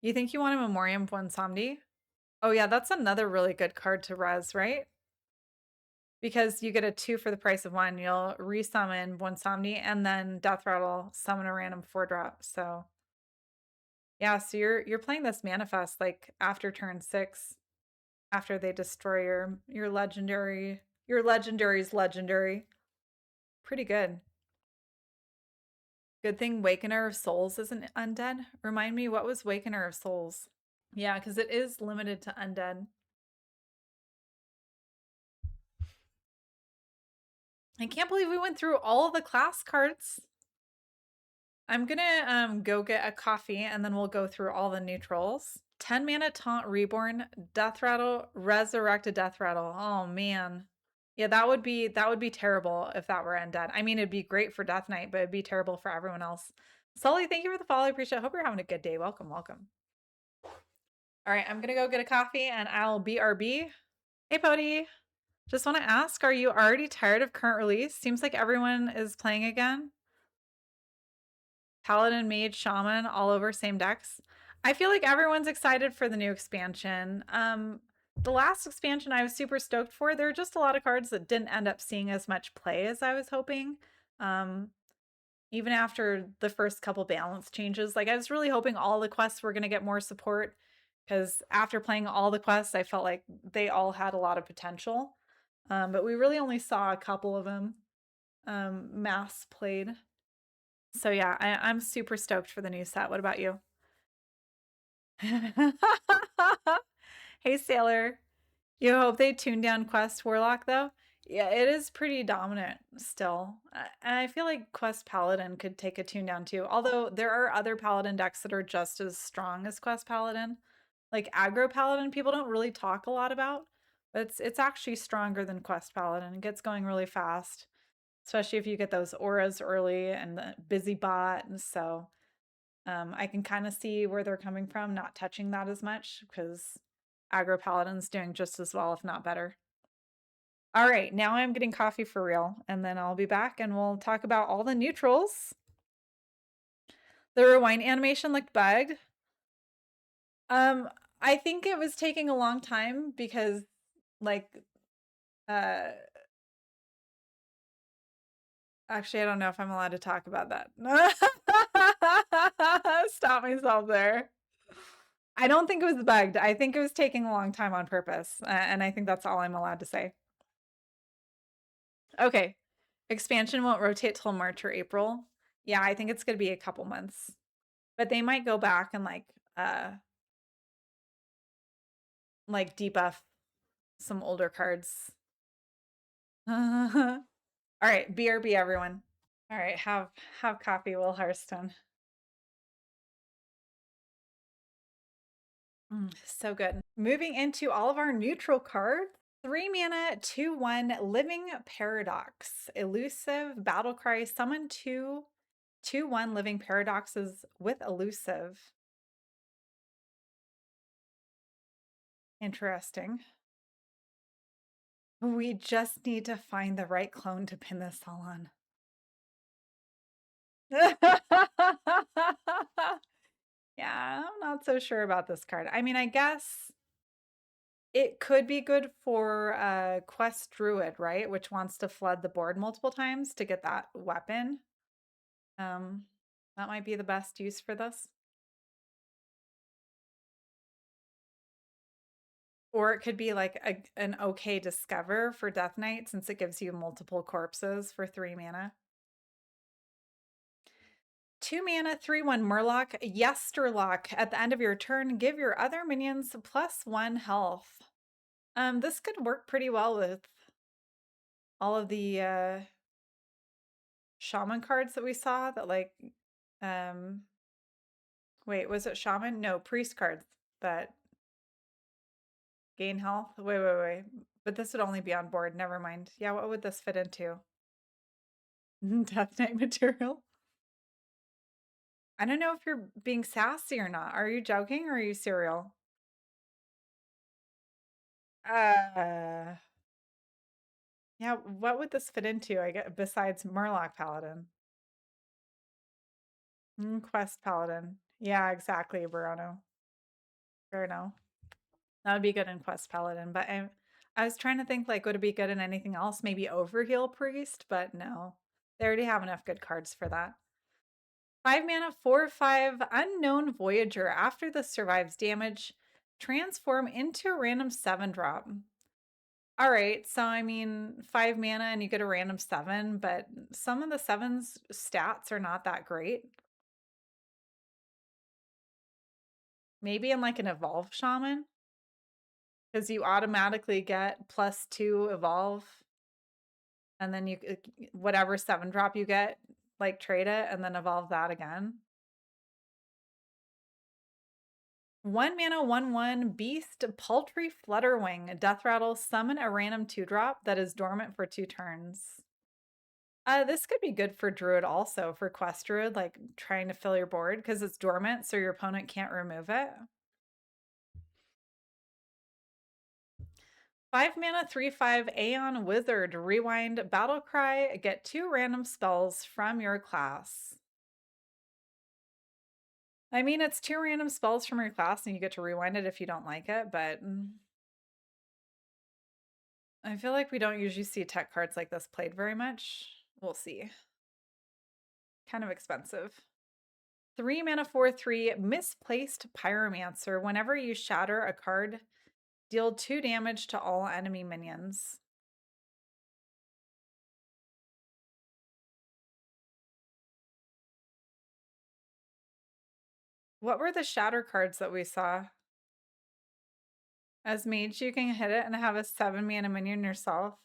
You think you want a Memoriam Bonsamdi? Oh yeah, that's another really good card to res, right? Because you get a 2 for the price of 1. You'll resummon Bonsamdi and then Death Rattle summon a random 4-drop. So yeah, so you're playing this Manifest like after turn 6, after they destroy your legendary. Your legendary's legendary. Pretty good. Good thing Wakener of Souls isn't undead. Remind me, what was Wakener of Souls? Yeah, because it is limited to undead. I can't believe we went through all the class cards. I'm gonna go get a coffee and then we'll go through all the neutrals. 10 mana Taunt Reborn, Death Rattle, Resurrected Death Rattle. Oh man. Yeah, that would be terrible if that were undead. I mean, it'd be great for Death Knight, but it'd be terrible for everyone else. Sully, thank you for the follow. I appreciate it. Hope you're having a good day. Welcome, welcome. All right, I'm gonna go get a coffee and I'll BRB. Hey, Pody. Just want to ask, are you already tired of current release? Seems like everyone is playing again. Paladin, Mage, Shaman, all over same decks. I feel like everyone's excited for the new expansion. The last expansion I was super stoked for. There are just a lot of cards that didn't end up seeing as much play as I was hoping. Um, even after the first couple balance changes, like I was really hoping all the quests were going to get more support, because after playing all the quests, I felt like they all had a lot of potential. But we really only saw a couple of them mass played. So yeah, I'm super stoked for the new set. What about you? Hey, Sailor. You hope they tune down Quest Warlock though? Yeah, it is pretty dominant still. And I feel like Quest Paladin could take a tune down too. Although there are other Paladin decks that are just as strong as Quest Paladin. Like Aggro Paladin, people don't really talk a lot about, but it's actually stronger than Quest Paladin. It gets going really fast, especially if you get those auras early and the busy bot. And so I can kind of see where they're coming from, not touching that as much, because Aggro Paladin's doing just as well, if not better. All right, now I'm getting coffee for real, and then I'll be back and we'll talk about all the neutrals. The rewind animation looked bugged. I think it was taking a long time because, like, uh, actually, I don't know if I'm allowed to talk about that. Stop myself there. I don't think it was bugged. I think it was taking a long time on purpose, and I think that's all I'm allowed to say. Okay. Expansion won't rotate till March or April. Yeah, I think it's going to be a couple months. But they might go back and debuff some older cards. All right, BRB everyone. All right, have coffee, Will Hearthstone. So good. Moving into all of our neutral cards. 3 mana, 2/1 Living Paradox. Elusive Battlecry. Summon 2/1 Living Paradoxes with Elusive. Interesting. We just need to find the right clone to pin this all on. Yeah, I'm not so sure about this card. I mean, I guess it could be good for Quest Druid, right? Which wants to flood the board multiple times to get that weapon. That might be the best use for this. Or it could be like an okay discover for Death Knight, since it gives you multiple corpses for 3 mana. 2 mana, 3/1 Murloc, Yesterlock. At the end of your turn, give your other minions +1 health. This could work pretty well with all of the Shaman cards that we saw that wait, was it Shaman? No, Priest cards that gain health. Wait. But this would only be on board. Never mind. Yeah, what would this fit into? Death Knight material. I don't know if you're being sassy or not. Are you joking or are you serial? Uh, yeah, what would this fit into, I guess, besides Murloc Paladin? Quest Paladin. Yeah, exactly, Bruno. Fair enough. That would be good in Quest Paladin, but I was trying to think, like, would it be good in anything else? Maybe Overheal Priest, but no. They already have enough good cards for that. 5 mana, 4/5 Unknown Voyager. After this survives damage, transform into a random 7-drop. All right, so I mean, 5 mana and you get a random 7, but some of the 7's stats are not that great. Maybe in like an Evolve Shaman, because you automatically get +2 Evolve, and then you whatever 7-drop you get, like trade it and then evolve that again. 1 mana, 1/1 Beast, Paltry Flutterwing, Death Rattle, summon a random 2-drop that is dormant for 2 turns. This could be good for Druid also, for Quest Druid, like trying to fill your board because it's dormant, so your opponent can't remove it. 5 mana, 3/5 Aeon Wizard. Rewind Battle Cry. Get 2 random spells from your class. I mean, it's 2 random spells from your class and you get to rewind it if you don't like it, but I feel like we don't usually see tech cards like this played very much. We'll see. Kind of expensive. 3 mana, 4/3 Misplaced Pyromancer. Whenever you shatter a card, deal 2 damage to all enemy minions. What were the shatter cards that we saw? As Mage, you can hit it and have a 7 mana minion yourself.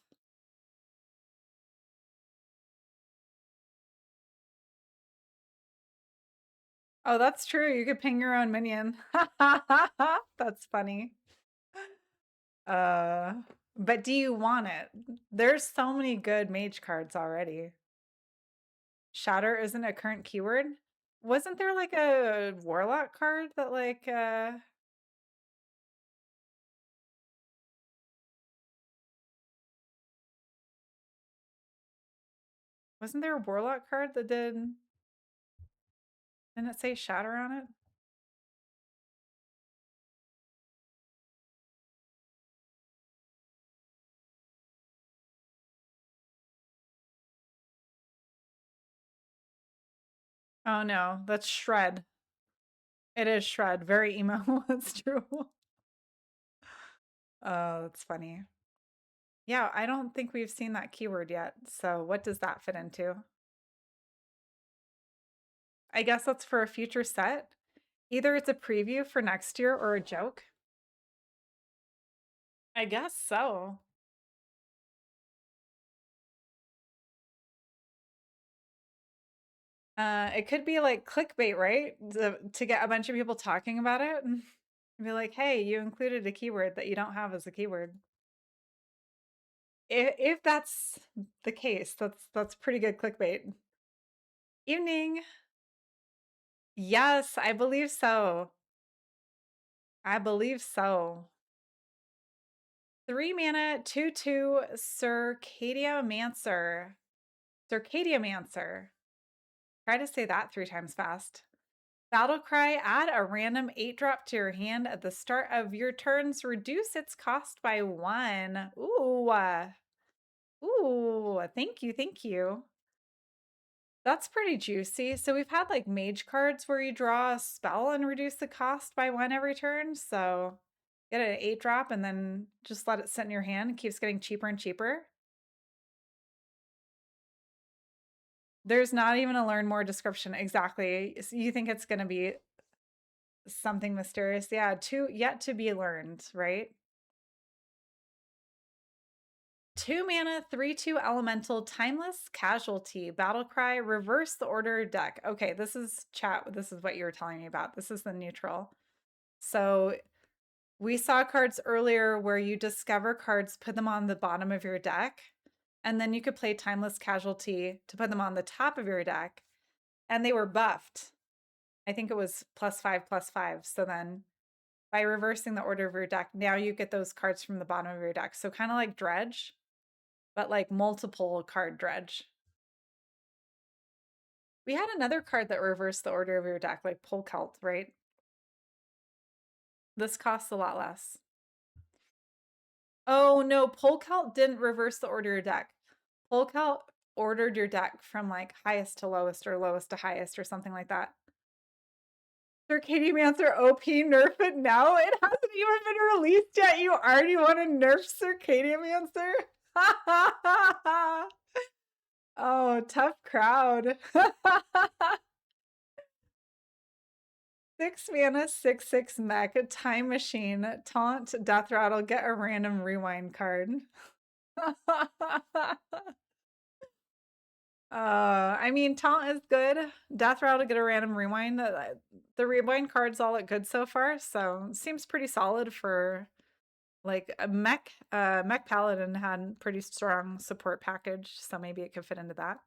Oh, that's true. You could ping your own minion. That's funny. But do you want it? There's so many good mage cards already. Shatter isn't a current keyword. Wasn't there like a warlock card that like wasn't there a warlock card that didn't it say shatter on it? Oh no, that's shred. It is shred. Very emo. That's true. Oh, that's funny. Yeah, I don't think we've seen that keyword yet. So what does that fit into? I guess that's for a future set. Either it's a preview for next year or a joke. I guess so. It could be like clickbait, right? To get a bunch of people talking about it. Be like, hey, you included a keyword that you don't have as a keyword. If that's the case, that's pretty good clickbait. Evening. Yes, I believe so. I believe so. 3 mana, 2/2 Circadiamancer. Circadiamancer. Try to say that 3 times fast. Battle Cry, add a random 8-drop to your hand at the start of your turns. Reduce its cost by 1. Ooh. Ooh, thank you, thank you. That's pretty juicy. So we've had like mage cards where you draw a spell and reduce the cost by 1 every turn. So get an 8-drop and then just let it sit in your hand. It keeps getting cheaper and cheaper. There's not even a learn more description. Exactly. So you think it's going to be something mysterious. Yeah, yet to be learned, right? 2 mana, 3/2 elemental, timeless casualty, battle cry, reverse the order deck. Okay, this is chat. This is what you were telling me about. This is the neutral. So we saw cards earlier where you discover cards, put them on the bottom of your deck, and then you could play timeless casualty to put them on the top of your deck, and they were buffed. I think it was +5/+5. So then by reversing the order of your deck, now you get those cards from the bottom of your deck. So kind of like dredge, but like multiple card dredge. We had another card that reversed the order of your deck, like Polkelt, right? This costs a lot less. Oh no, Polkelt didn't reverse the order of your deck. Polkelt ordered your deck from like highest to lowest or lowest to highest or something like that. Circadiamancer OP, nerf it now? It hasn't even been released yet. You already want to nerf Circadiamancer? Oh, tough crowd. 6 mana, 6/6 mech, time machine, taunt, death rattle, get a random rewind card. I mean, taunt is good. Death rattle, get a random rewind. The rewind card's all look good so far, so seems pretty solid for like a mech. Mech Paladin had pretty strong support package, so maybe it could fit into that.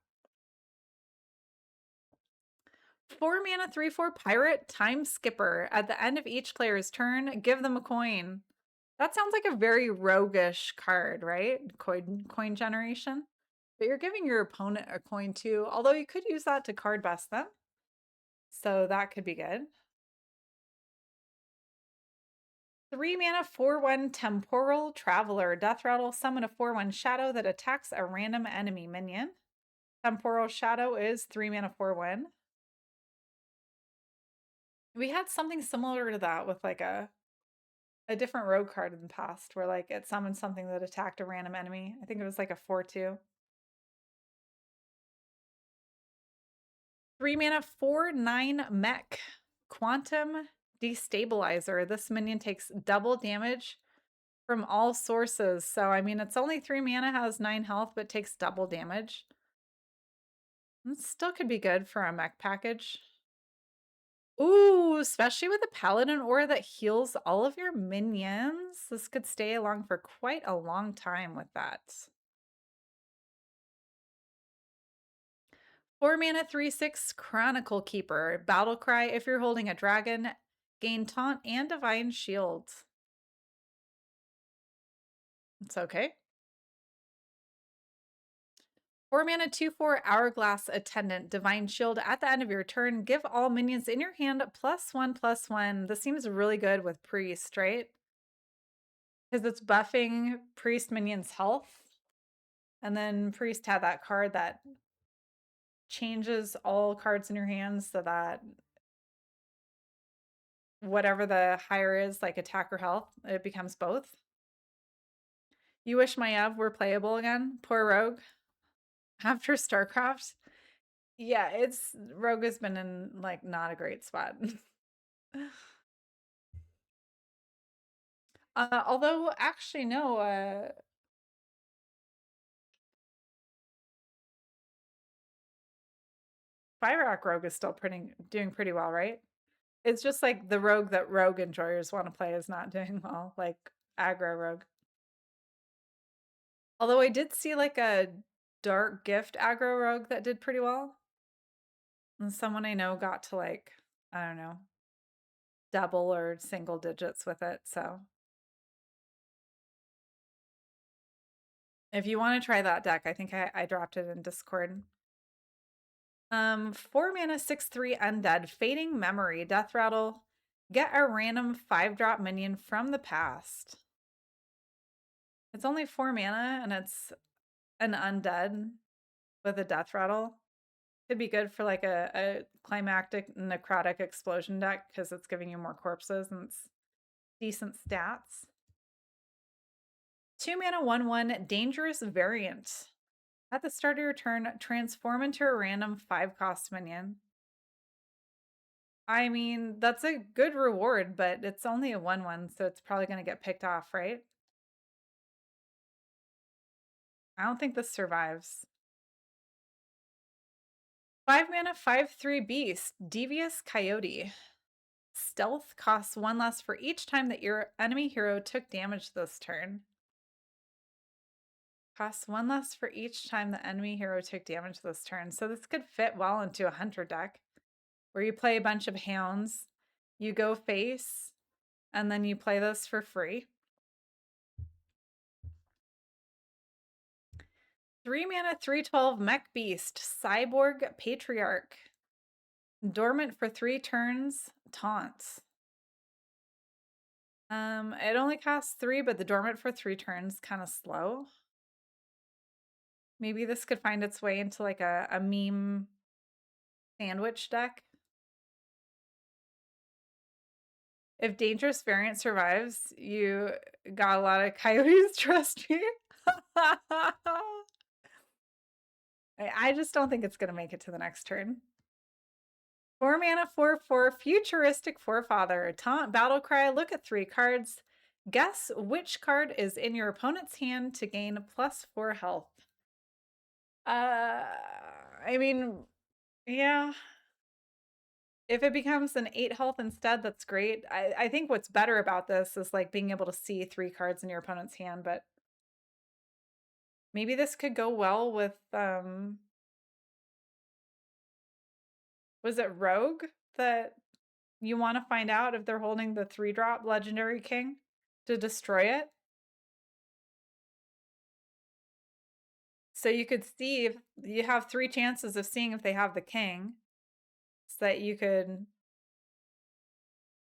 4 mana, 3/4 pirate, time skipper. At the end of each player's turn, give them a coin. That sounds like a very roguish card, right? Coin generation. But you're giving your opponent a coin too, although you could use that to card bust them. So that could be good. 3 mana, 4/1 Temporal Traveler. Death Rattle, summon a 4/1 shadow that attacks a random enemy minion. Temporal Shadow is 3 mana, 4/1. We had something similar to that with like a different rogue card in the past where like it summoned something that attacked a random enemy. I think it was like a 4/2. 3 mana, 4/9 Mech. Quantum Destabilizer. This minion takes double damage from all sources. So, I mean, it's only 3 mana, has 9 health, but takes double damage. It still could be good for a mech package. Ooh, especially with a Paladin aura that heals all of your minions. This could stay along for quite a long time with that. 4 mana, 3/6 Chronicle Keeper. Battle Cry. If you're holding a dragon, gain Taunt and Divine Shield. It's okay. 4 mana, 2/4 Hourglass Attendant. Divine Shield. At the end of your turn, give all minions in your hand +1/+1. This seems really good with Priest, right? Because it's buffing Priest minions' health. And then Priest had that card that changes all cards in your hands so that whatever the higher is, like attack or health, it becomes both. You wish my Ev were playable again? Poor Rogue. After StarCraft? Yeah, it's Rogue has been in like not a great spot. Although actually no, Fire Rock Rogue is still doing pretty well, right? It's just like the rogue that rogue enjoyers want to play is not doing well, like aggro rogue. Although I did see like a dark gift aggro rogue that did pretty well. And someone I know got to like, I don't know, double or single digits with it. So if you want to try that deck, I think I dropped it in Discord. 4 mana, 6/3 Undead. Fading Memory. Death Rattle. Get a random 5-drop minion from the past. It's only 4 mana and it's an undead with a Death Rattle. Could be good for like a climactic necrotic explosion deck because it's giving you more corpses and it's decent stats. 2 mana, 1/1 Dangerous Variant. At the start of your turn, transform into a random 5-cost minion. I mean, that's a good reward, but it's only a 1/1, so it's probably going to get picked off, right? I don't think this survives. 5 mana, 5/3 Beast. Devious Coyote. Stealth costs 1 less for each time that your enemy hero took damage this turn. Costs 1 less for each time the enemy hero took damage this turn. So this could fit well into a hunter deck where you play a bunch of hounds, you go face, and then you play this for free. 3 mana, 3/12 Mech Beast. Cyborg Patriarch. Dormant for 3 turns. Taunts. It only costs 3, but the dormant for 3 turns kind of slow. Maybe this could find its way into like a meme sandwich deck. If Dangerous Variant survives, you got a lot of coyotes, trust me. I just don't think it's going to make it to the next turn. 4 mana, 4/4 Futuristic Forefather. Taunt, Battle Cry, look at 3 cards. Guess which card is in your opponent's hand to gain +4 health. I mean, yeah. If it becomes an 8 health instead, that's great. I think what's better about this is like being able to see 3 cards in your opponent's hand, but maybe this could go well with was it Rogue that you want to find out if they're holding the 3-drop Legendary King? to destroy it. So you could see if you have 3 chances of seeing if they have the king, so that you could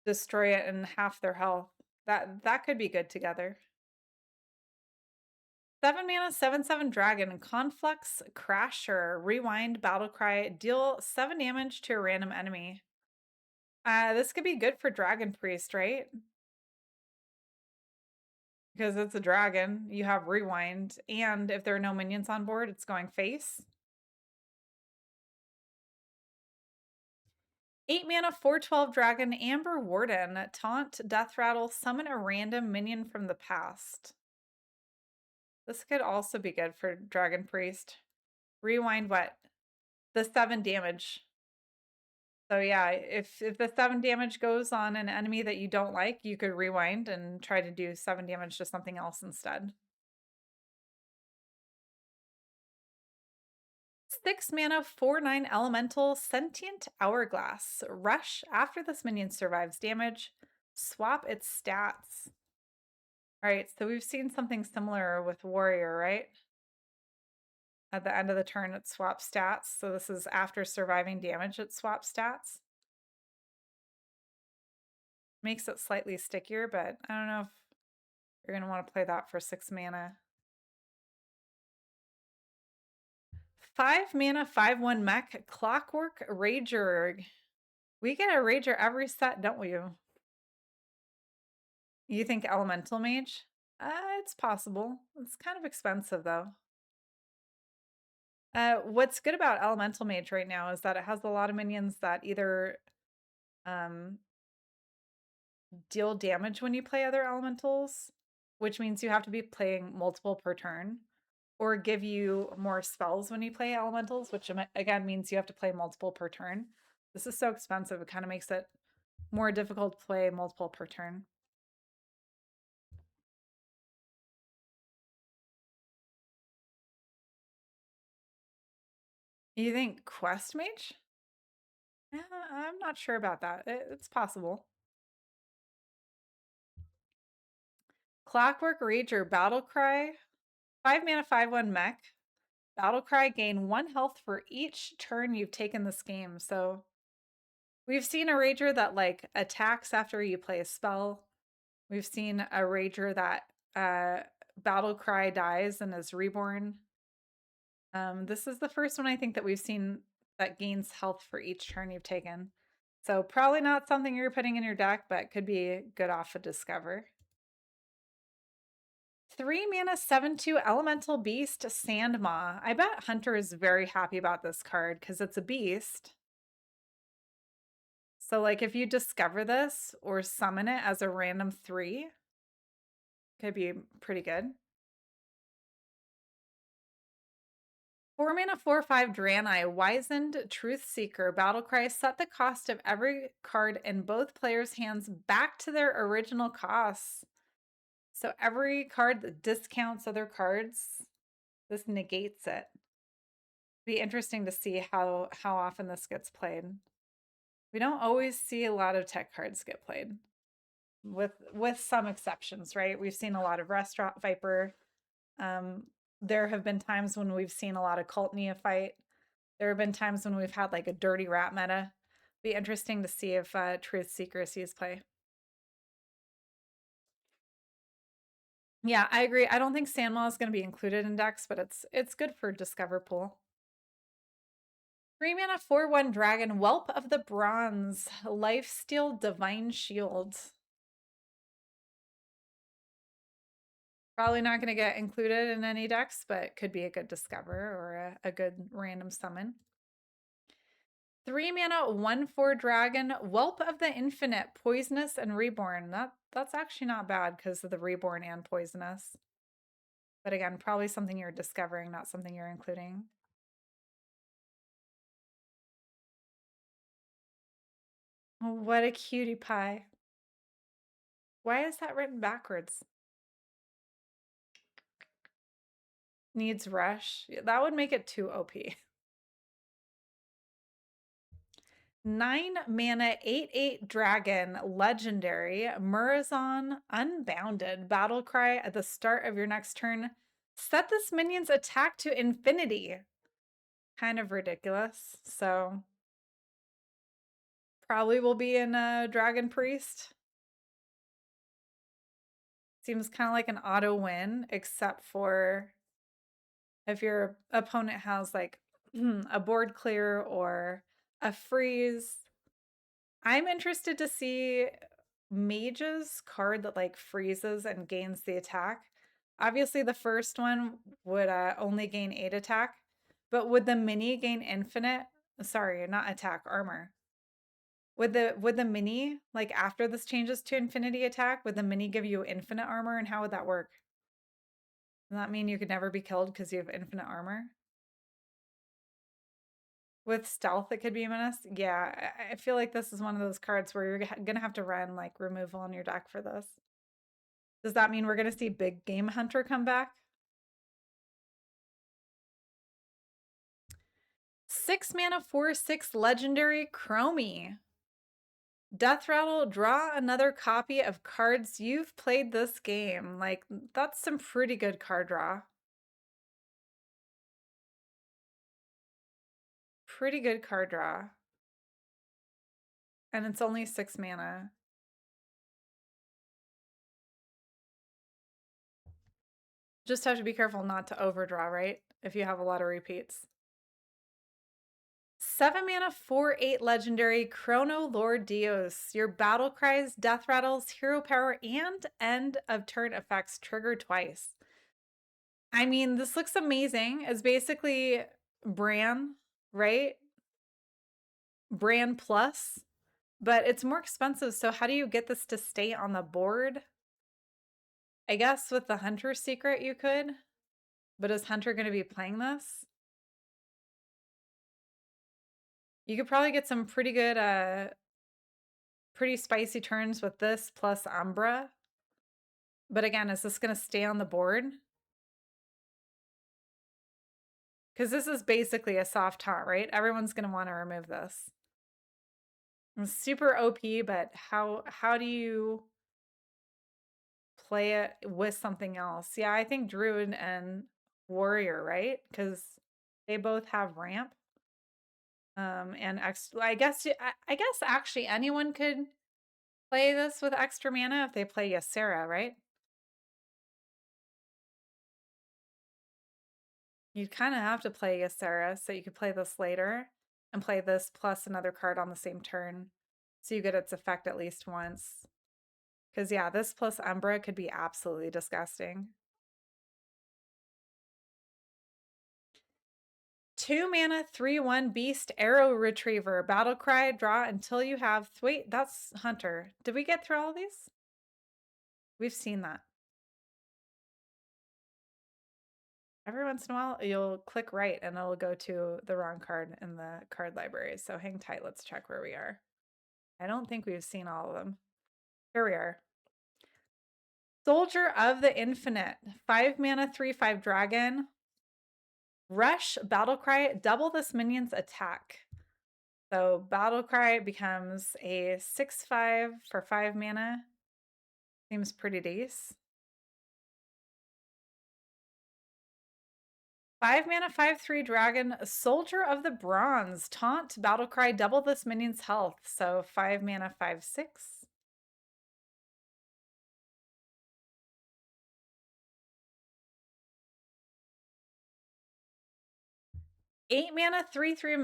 destroy it in half their health. That could be good together. 7 mana, 7/7 dragon, Conflux Crasher, rewind, battlecry, deal 7 damage to a random enemy. This could be good for Dragon Priest, right? Because it's a dragon, you have rewind, and if there are no minions on board, it's going face. 8 mana, 4/12 dragon, Amber Warden, taunt, death rattle, summon a random minion from the past. This could also be good for Dragon Priest. Rewind what? The 7 damage. So yeah, if the 7 damage goes on an enemy that you don't like, you could rewind and try to do 7 damage to something else instead. 6 mana, 4/9 elemental, sentient hourglass. Rush after this minion survives damage. Swap its stats. All right, so we've seen something similar with warrior, right? At the end of the turn, it swaps stats. So this is after surviving damage, it swaps stats. Makes it slightly stickier, but I don't know if you're going to want to play that for 6 mana. 5 mana, 5/1 mech, Clockwork Rager. We get a Rager every set, don't we? You think Elemental Mage? It's possible. It's kind of expensive, though. What's good about Elemental Mage right now is that it has a lot of minions that either deal damage when you play other elementals, which means you have to be playing multiple per turn, or give you more spells when you play elementals, which again means you have to play multiple per turn. This is so expensive, it kind of makes it more difficult to play multiple per turn. You think Quest Mage? I'm not sure about that. It's possible. Clockwork Rager, Battlecry, 5 mana, 5/1 mech. Battlecry, gain 1 health for each turn you've taken this game. So we've seen a Rager that like attacks after you play a spell. We've seen a Rager that Battlecry dies and is reborn. This is the first one I think that we've seen that gains health for each turn you've taken. So probably not something you're putting in your deck, but could be good off a Discover. 3 mana, 7/2 Elemental Beast, Sandmaw. I bet Hunter is very happy about this card because it's a beast. So like if you discover this or summon it as a random 3, could be pretty good. 4 mana, 4/5 Draenei, Wizened Truthseeker, Battlecry. Set the cost of every card in both players' hands back to their original costs. So every card that discounts other cards, this negates it. Be interesting to see how often this gets played. We don't always see a lot of tech cards get played, with some exceptions, right? We've seen a lot of Restaurant Viper. There have been times when we've seen a lot of Cult Neophyte. There have been times when we've had like a dirty rat meta. Be interesting to see if Truth Seeker sees play. Yeah, I agree. I don't think Sandmaw is going to be included in decks, but it's good for Discover Pool. 3 mana, 4/1 dragon, Whelp of the Bronze, Lifesteal, Divine Shield. Probably not going to get included in any decks, but could be a good Discover or a good random summon. 3 mana, 1/4 dragon, Whelp of the Infinite, Poisonous and Reborn. That's actually not bad because of the Reborn and Poisonous. But again, probably something you're discovering, not something you're including. Oh, what a cutie pie. Why is that written backwards? Needs rush. That would make it too OP. 9 mana, 8/8 dragon, legendary, Murozond Unbounded. Battle cry at the start of your next turn. Set this minion's attack to infinity. Kind of ridiculous. So probably will be in a Dragon Priest. Seems kind of like an auto win, except for if your opponent has like a board clear or a freeze. I'm interested to see Mage's card that like freezes and gains the attack. Obviously, the first one would only gain 8 attack, but would the mini gain infinite? Sorry, not attack, armor. Would the mini, like after this changes to infinity attack, would the mini give you infinite armor, and how would that work? Does that mean you could never be killed because you have infinite armor? With stealth, it could be a menace. Yeah, I feel like this is one of those cards where you're gonna have to run like removal on your deck for this. Does that mean we're gonna see Big Game Hunter come back? 6 mana, 4/6 legendary Chromie. Death Rattle, draw another copy of cards you've played this game. Like, that's some pretty good card draw. Pretty good card draw. And it's only 6 mana. Just have to be careful not to overdraw, right? If you have a lot of repeats. 7 mana, 4/8 legendary Chrono Lord Dios. Your battle cries, death rattles, hero power, and end of turn effects trigger twice. I mean, this looks amazing. It's basically Bran, right? Bran plus, but it's more expensive. So how do you get this to stay on the board? I guess with the Hunter secret you could, but is Hunter going to be playing this? You could probably get some pretty good, pretty spicy turns with this plus Umbra. But again, is this going to stay on the board? Because this is basically a soft taunt, right? Everyone's going to want to remove this. It's super OP, but how do you play it with something else? Yeah, I think Druid and Warrior, right? Because they both have ramp. And I guess actually anyone could play this with extra mana if they play Ysera, right? You'd kind of have to play Ysera so you could play this later and play this plus another card on the same turn. So you get its effect at least once. Because yeah, this plus Umbra could be absolutely disgusting. 2 mana, 3/1 Beast Arrow Retriever. Battle cry, draw until you have... Wait, that's Hunter. Did we get through all of these? We've seen that. Every once in a while, you'll click right and it'll go to the wrong card in the card library. So hang tight. Let's check where we are. I don't think we've seen all of them. Here we are. Soldier of the Infinite. 5 mana, 3/5 dragon. Rush, Battlecry, double this minion's attack. So Battlecry becomes a 6/5 for 5 mana. Seems pretty decent. 5 mana, 5/3 dragon, Soldier of the Bronze. Taunt, Battlecry, double this minion's health. So 5 mana, 5/6. 8 mana, 3/3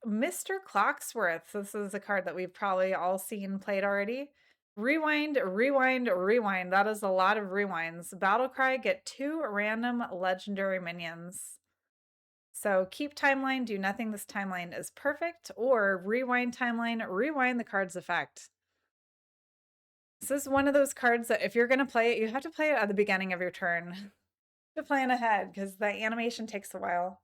Mr. Clocksworth. This is a card that we've probably all seen played already. Rewind, rewind, rewind. That is a lot of rewinds. Battlecry, get 2 random legendary minions. So keep timeline, do nothing. This timeline is perfect. Or rewind timeline, rewind the card's effect. This is one of those cards that if you're going to play it, you have to play it at the beginning of your turn to plan ahead because the animation takes a while.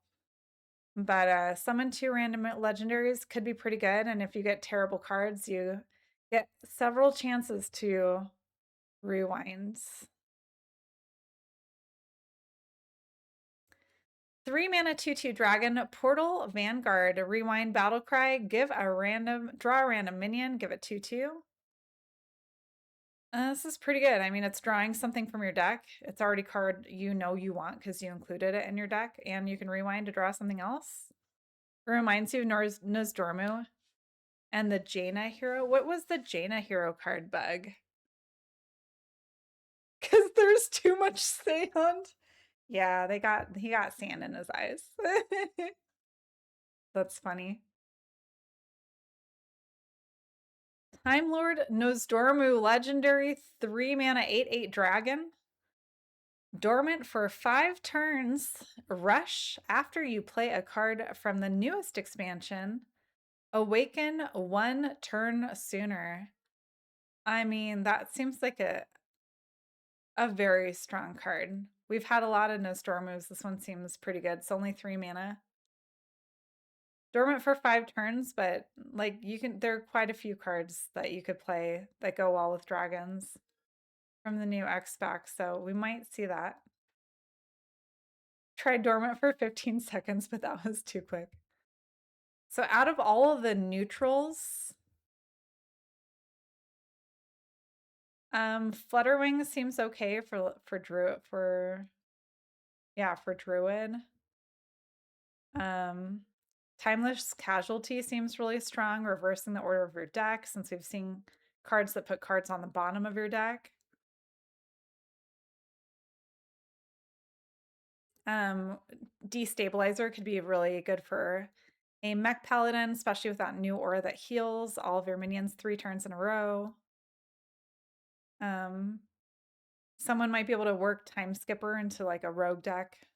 But summon 2 random legendaries could be pretty good. And if you get terrible cards, you get several chances to rewind. 3 mana 2/2 dragon, Portal Vanguard, rewind battle cry, draw a random minion, give it 2/2. This is pretty good. I mean, it's drawing something from your deck. It's already card you know you want because you included it in your deck, and you can rewind to draw something else. It reminds you of Nozdormu and the Jaina hero. What was the Jaina hero card bug? Because there's too much sand. Yeah, he got sand in his eyes. That's funny. Time Lord Nozdormu, legendary 3 mana 8/8 dragon. Dormant for 5 turns. Rush after you play a card from the newest expansion. Awaken 1 turn sooner. I mean, that seems like a very strong card. We've had a lot of Nozdormus. This one seems pretty good. It's only 3 mana. Dormant for 5 turns, but like there are quite a few cards that you could play that go well with dragons from the new X pack, so we might see that. Tried dormant for 15 seconds, but that was too quick. So out of all of the neutrals, Flutterwing seems okay for Druid for Druid. Timeless Casualty seems really strong, reversing the order of your deck, since we've seen cards that put cards on the bottom of your deck. Destabilizer could be really good for a mech paladin, especially with that new aura that heals all of your minions 3 turns in a row. Someone might be able to work Time Skipper into like a rogue deck.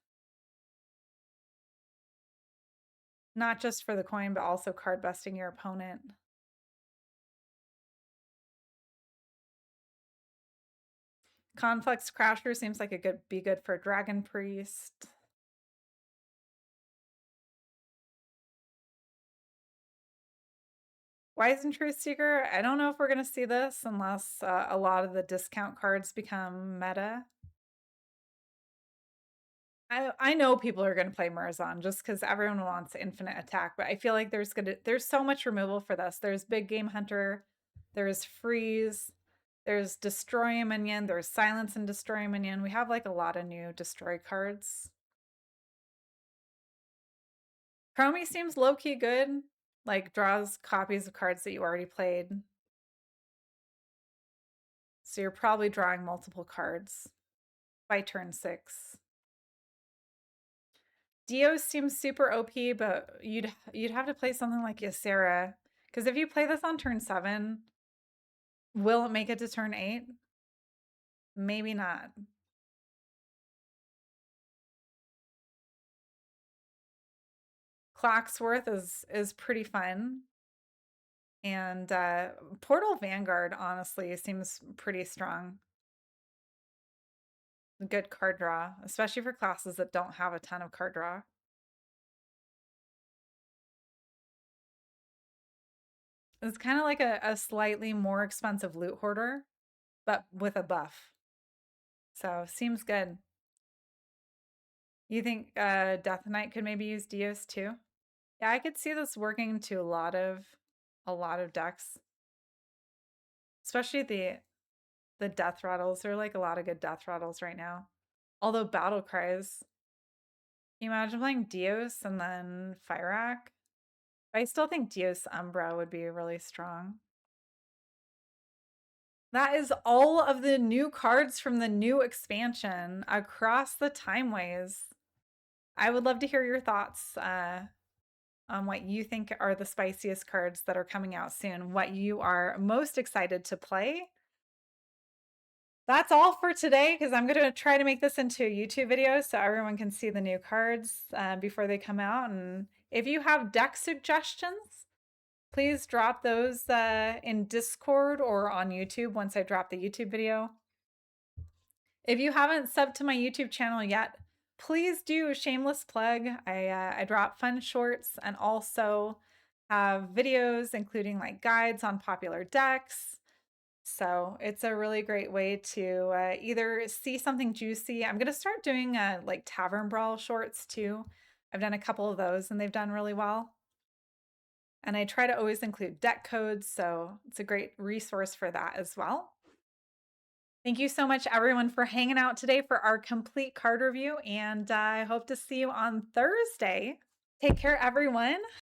Not just for the coin, but also card busting your opponent. Conflux Crasher seems like it could be good for Dragon Priest. Wise and Truth Seeker, I don't know if we're going to see this unless a lot of the discount cards become meta. I know people are going to play Murozond just because everyone wants infinite attack, but I feel like there's so much removal for this. There's Big Game Hunter, there's Freeze, there's Destroy a Minion, there's Silence and Destroy a Minion. We have like a lot of new destroy cards. Chromie seems low-key good, like draws copies of cards that you already played. So you're probably drawing multiple cards by turn 6. Dios seems super OP, but you'd have to play something like Ysera, because if you play this on turn 7, will it make it to turn 8? Maybe not. Clocksworth is pretty fun. And Portal Vanguard, honestly, seems pretty strong. Good card draw, especially for classes that don't have a ton of card draw. It's kind of like a slightly more expensive loot hoarder, but with a buff. So seems good. You think Death Knight could maybe use Dios too? Yeah, I could see this working into a lot of decks. Especially the death rattles. There are like a lot of good death rattles right now. Although battle cries. Can you imagine playing Dios and then Fyrakk? I still think Dios Umbra would be really strong. That is all of the new cards from the new expansion, Across the Timeways. I would love to hear your thoughts on what you think are the spiciest cards that are coming out soon, what you are most excited to play. That's all for today, because I'm going to try to make this into a YouTube video so everyone can see the new cards before they come out. And if you have deck suggestions, please drop those in Discord or on YouTube once I drop the YouTube video. If you haven't subbed to my YouTube channel yet, please do a shameless plug. I drop fun shorts and also have videos including like guides on popular decks, So it's a really great way to either see something juicy. I'm going to start doing like Tavern Brawl shorts too. I've done a couple of those and they've done really well. And I try to always include deck codes, so it's a great resource for that as well. Thank you so much, everyone, for hanging out today for our complete card review. And I hope to see you on Thursday. Take care, everyone.